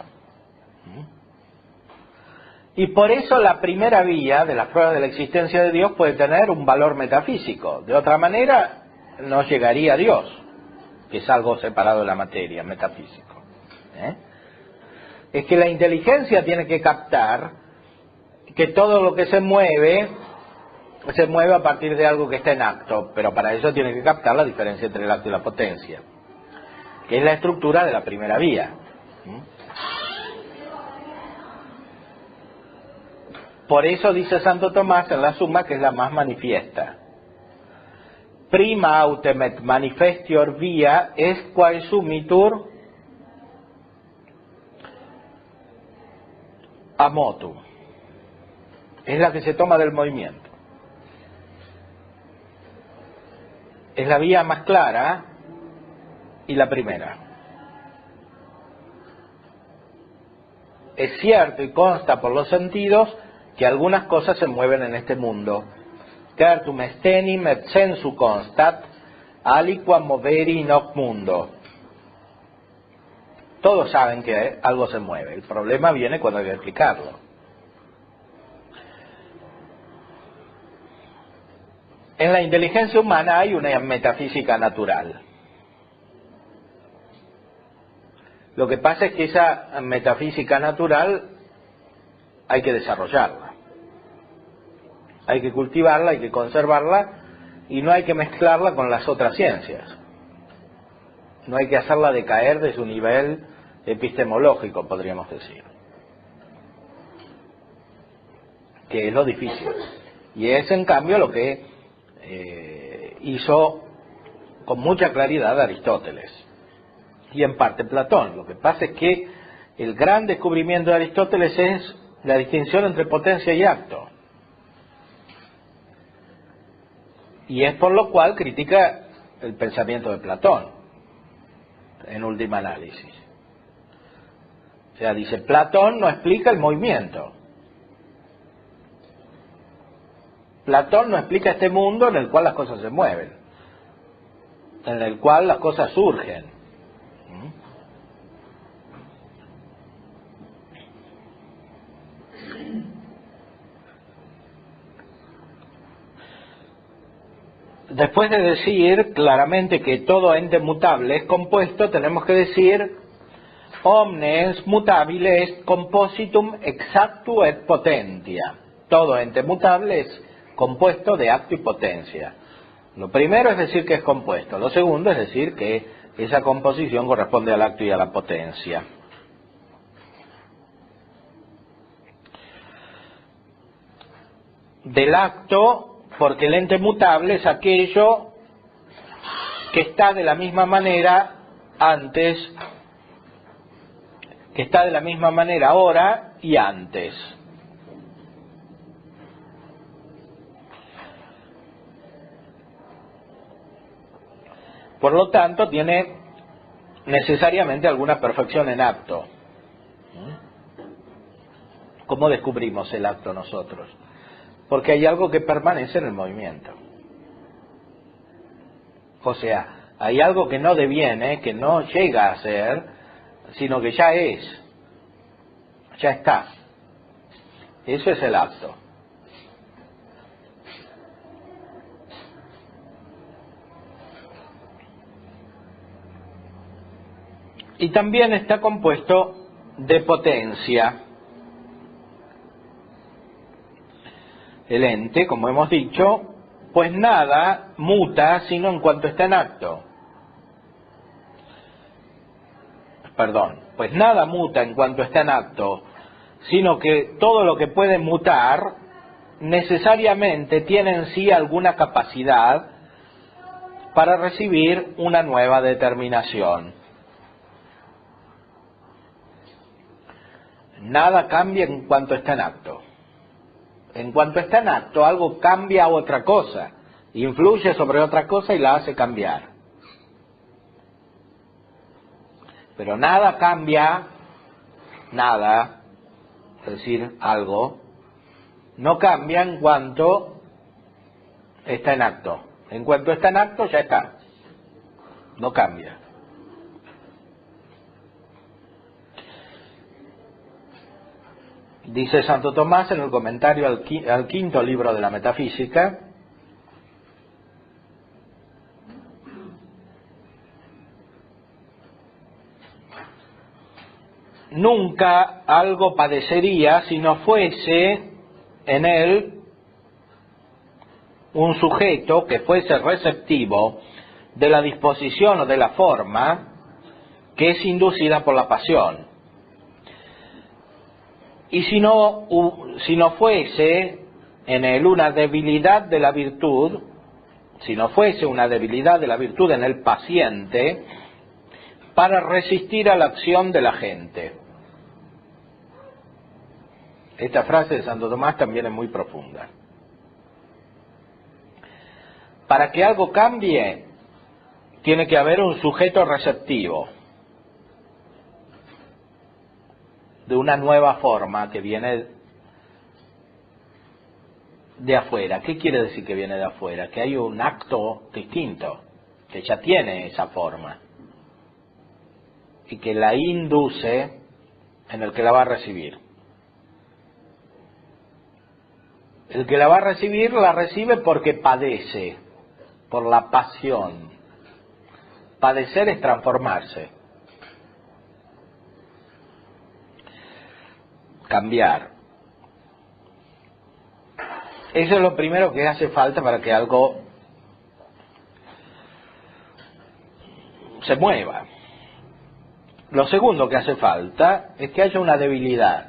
Y por eso la primera vía de las pruebas de la existencia de Dios puede tener un valor metafísico. De otra manera, no llegaría a Dios, que es algo separado de la materia, metafísico. Es que la inteligencia tiene que captar que todo lo que se mueve a partir de algo que está en acto, pero para eso tiene que captar la diferencia entre el acto y la potencia, que es la estructura de la primera vía. Por eso dice Santo Tomás en la Suma que es la más manifiesta. Prima autem et manifestior via est quae sumitur a motu. Es la que se toma del movimiento. Es la vía más clara y la primera. Es cierto y consta por los sentidos que algunas cosas se mueven en este mundo. Certum estenim et sensu constat, aliquam moveri noc mundo. Todos saben que algo se mueve. El problema viene cuando hay que explicarlo. En la inteligencia humana hay una metafísica natural. Lo que pasa es que esa metafísica natural hay que desarrollarla. Hay que cultivarla, hay que conservarla y no hay que mezclarla con las otras ciencias. No hay que hacerla decaer de su nivel epistemológico, podríamos decir. Que es lo difícil. Y es en cambio lo que hizo con mucha claridad Aristóteles. Y en parte Platón. Lo que pasa es que el gran descubrimiento de Aristóteles es la distinción entre potencia y acto. Y es por lo cual critica el pensamiento de Platón, en última análisis. O sea, dice, Platón no explica el movimiento. Platón no explica este mundo en el cual las cosas se mueven, en el cual las cosas surgen. Después de decir claramente que todo ente mutable es compuesto, tenemos que decir omnes mutabile est compositum exactu et potentia. Todo ente mutable es compuesto de acto y potencia. Lo primero es decir que es compuesto. Lo segundo es decir que esa composición corresponde al acto y a la potencia. Del acto, porque el ente mutable es aquello que está de la misma manera antes, que está de la misma manera ahora y antes. Por lo tanto, tiene necesariamente alguna perfección en acto. ¿Cómo descubrimos el acto nosotros? Porque hay algo que permanece en el movimiento. O sea, hay algo que no deviene, que no llega a ser, sino que ya es, ya está. Eso es el acto. Y también está compuesto de potencia. el ente, como hemos dicho, pues nada muta sino en cuanto está en acto. Pues nada muta en cuanto está en acto, sino que todo lo que puede mutar necesariamente tiene en sí alguna capacidad para recibir una nueva determinación. Nada cambia en cuanto está en acto. En cuanto está en acto, algo cambia a otra cosa, influye sobre otra cosa y la hace cambiar. Pero nada cambia, nada, es decir, algo, no cambia en cuanto está en acto. En cuanto está en acto, ya está. No cambia. Dice Santo Tomás en el comentario al quinto libro de la Metafísica: nunca algo padecería si no fuese en él un sujeto que fuese receptivo de la disposición o de la forma que es inducida por la pasión. Y si no fuese en él una debilidad de la virtud, si no fuese una debilidad de la virtud en el paciente, para resistir a la acción de la gente. Esta frase de Santo Tomás también es muy profunda. Para que algo cambie, tiene que haber un sujeto receptivo de una nueva forma que viene de afuera. ¿Qué quiere decir que viene de afuera? Que hay un acto distinto, que ya tiene esa forma y que la induce en el que la va a recibir. El que la va a recibir la recibe porque padece, por la pasión. Padecer es transformarse, cambiar. Eso es lo primero que hace falta para que algo se mueva. Lo segundo que hace falta es que haya una debilidad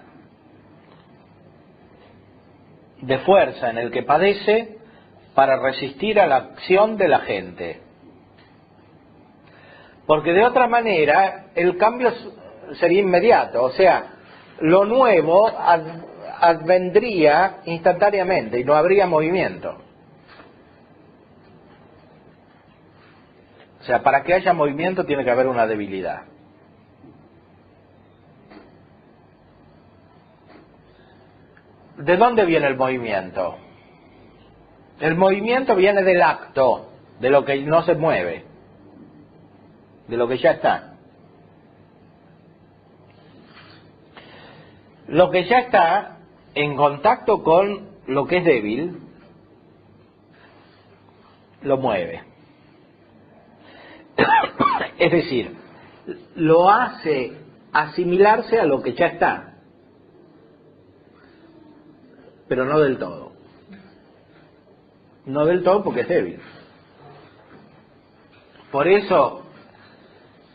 de fuerza en el que padece para resistir a la acción de la gente. Porque de otra manera el cambio sería inmediato, o sea, lo nuevo advendría instantáneamente y no habría movimiento. O sea, para que haya movimiento tiene que haber una debilidad. ¿De dónde viene el movimiento? El movimiento viene del acto, de lo que no se mueve, de lo que ya está. Lo que ya está en contacto con lo que es débil, lo mueve. Es decir, lo hace asimilarse a lo que ya está, pero no del todo. No del todo porque es débil. Por eso,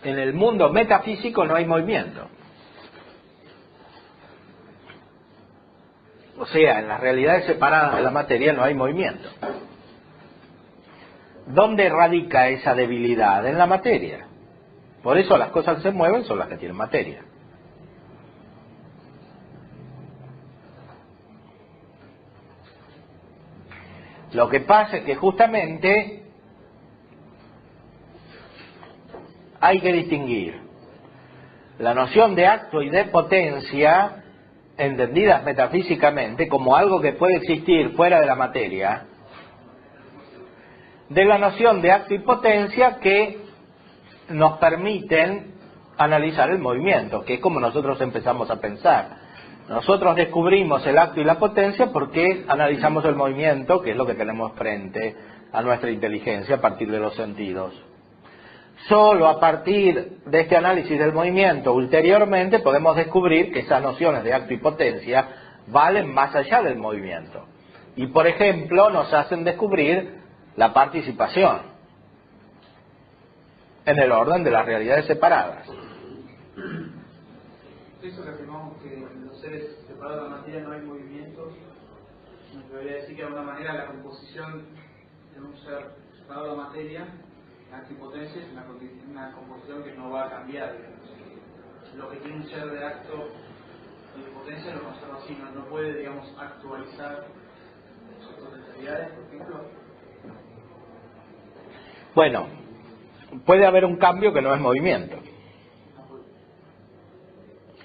en el mundo metafísico no hay movimiento. O sea, en las realidades separadas de la materia no hay movimiento. ¿Dónde radica esa debilidad? En la materia. Por eso las cosas que se mueven son las que tienen materia. Lo que pasa es que justamente hay que distinguir la noción de acto y de potencia, entendidas metafísicamente como algo que puede existir fuera de la materia, de la noción de acto y potencia que nos permiten analizar el movimiento, que es como nosotros empezamos a pensar. Nosotros descubrimos el acto y la potencia porque analizamos el movimiento, que es lo que tenemos frente a nuestra inteligencia a partir de los sentidos. Solo a partir de este análisis del movimiento, ulteriormente, podemos descubrir que esas nociones de acto y potencia valen más allá del movimiento. y por ejemplo nos hacen descubrir la participación en el orden de las realidades separadas. Eso que afirmamos que en los seres separados de la materia no hay movimientos, nos debería decir que de alguna manera la composición de un ser separado de la materia, la actipotencia, es una composición que no va a cambiar. Lo que tiene un ser de acto y de potencia lo conserva así, no puede, digamos, actualizar sus potencialidades, por ejemplo. Bueno, puede haber un cambio que no es movimiento.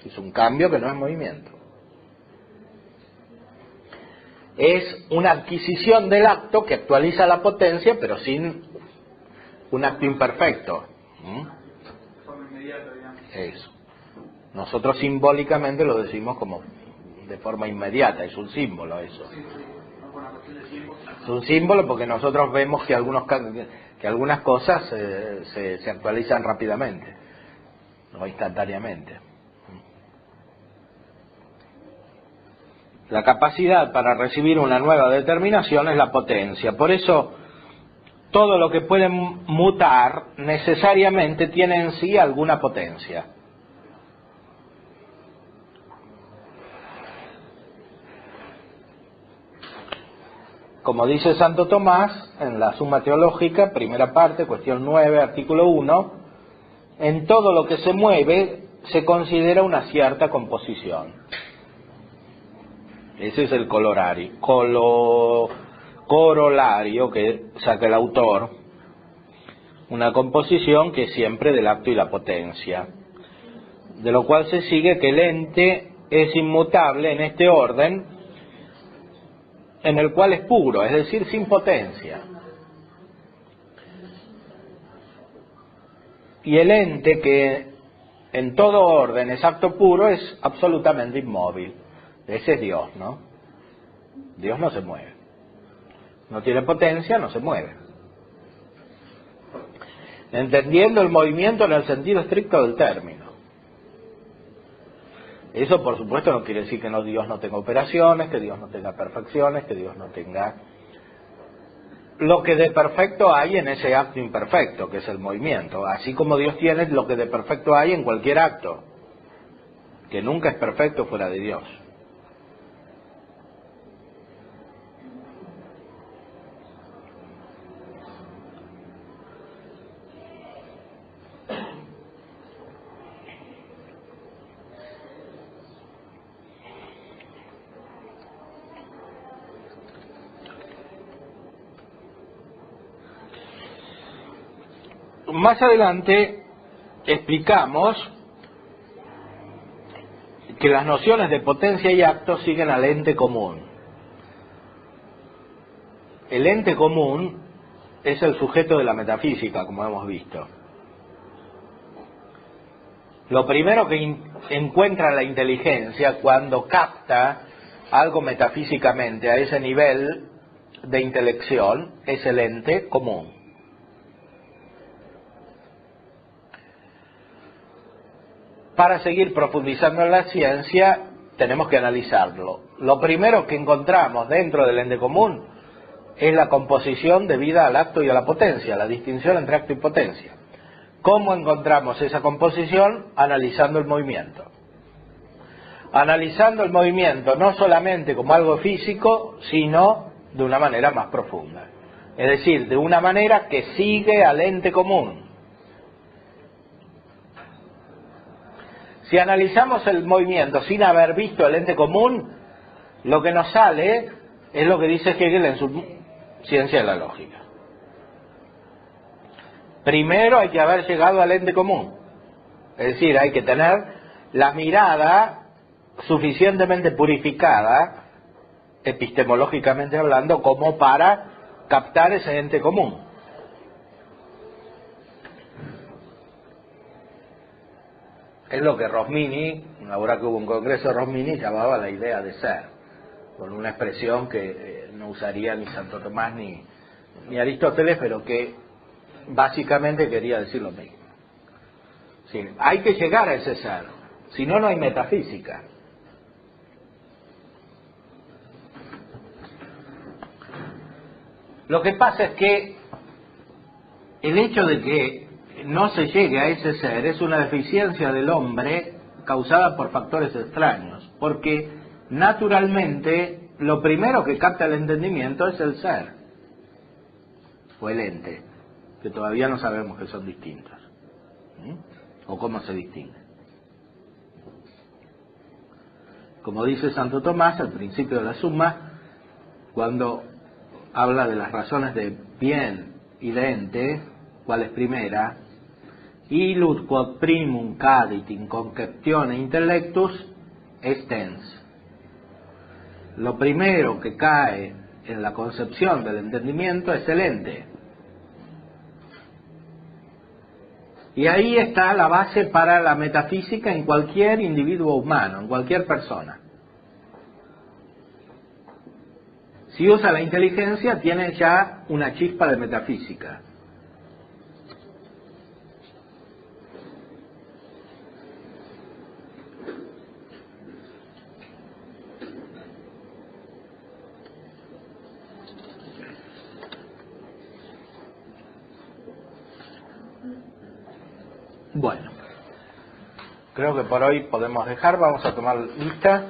Es un cambio que no es movimiento. Es una adquisición del acto que actualiza la potencia, pero sin un acto imperfecto. De forma inmediata, digamos. Eso. Nosotros simbólicamente lo decimos como de forma inmediata, es un símbolo eso. Sí, no por una cuestión de tiempo. Es un símbolo porque nosotros vemos que algunas cosas se actualizan rápidamente, no instantáneamente. La capacidad para recibir una nueva determinación es la potencia. Por eso, todo lo que puede mutar necesariamente tiene en sí alguna potencia. Como dice Santo Tomás en la Suma Teológica, primera parte, cuestión 9, artículo 1, en todo lo que se mueve se considera una cierta composición. Ese es el corolario que saca el autor, una composición que es siempre del acto y la potencia, de lo cual se sigue que el ente es inmutable en este orden, en el cual es puro, es decir, sin potencia. Y el ente que en todo orden es acto puro es absolutamente inmóvil. Ese es Dios, ¿no? Dios no se mueve. No tiene potencia, no se mueve. Entendiendo el movimiento en el sentido estricto del término. Eso, por supuesto, no quiere decir que Dios no tenga operaciones, que Dios no tenga perfecciones, que Dios no tenga lo que de perfecto hay en ese acto imperfecto, que es el movimiento. Así como Dios tiene lo que de perfecto hay en cualquier acto, que nunca es perfecto fuera de Dios. Más adelante explicamos que las nociones de potencia y acto siguen al ente común. El ente común es el sujeto de la metafísica, como hemos visto. Lo primero que encuentra la inteligencia cuando capta algo metafísicamente a ese nivel de intelección es el ente común. Para seguir profundizando en la ciencia, tenemos que analizarlo. Lo primero que encontramos dentro del ente común es la composición debida al acto y a la potencia, la distinción entre acto y potencia. ¿Cómo encontramos esa composición? Analizando el movimiento. Analizando el movimiento no solamente como algo físico, sino de una manera más profunda. Es decir, de una manera que sigue al ente común. Si analizamos el movimiento sin haber visto el ente común, lo que nos sale es lo que dice Hegel en su Ciencia de la Lógica. Primero hay que haber llegado al ente común. Es decir, hay que tener la mirada suficientemente purificada, epistemológicamente hablando, como para captar ese ente común. Es lo que Rosmini, ahora que hubo un congreso de Rosmini, llamaba la idea de ser, con una expresión que no usaría ni Santo Tomás ni Aristóteles, pero que básicamente quería decir lo mismo. Sí, hay que llegar a ese ser, si no, no hay metafísica. Lo que pasa es que el hecho de que no se llegue a ese ser es una deficiencia del hombre causada por factores extraños, porque naturalmente lo primero que capta el entendimiento es el ser, o el ente, que todavía no sabemos que son distintos, o cómo se distinguen. Como dice Santo Tomás al principio de la Suma, cuando habla de las razones de bien y de ente, ¿cuál es primera? Illud quod primum cadit in conceptione intellectus estens. Lo primero que cae en la concepción del entendimiento es el ente. Y ahí está la base para la metafísica en cualquier individuo humano, en cualquier persona. Si usa la inteligencia, tiene ya una chispa de metafísica. Bueno, creo que por hoy podemos dejar, vamos a tomar lista.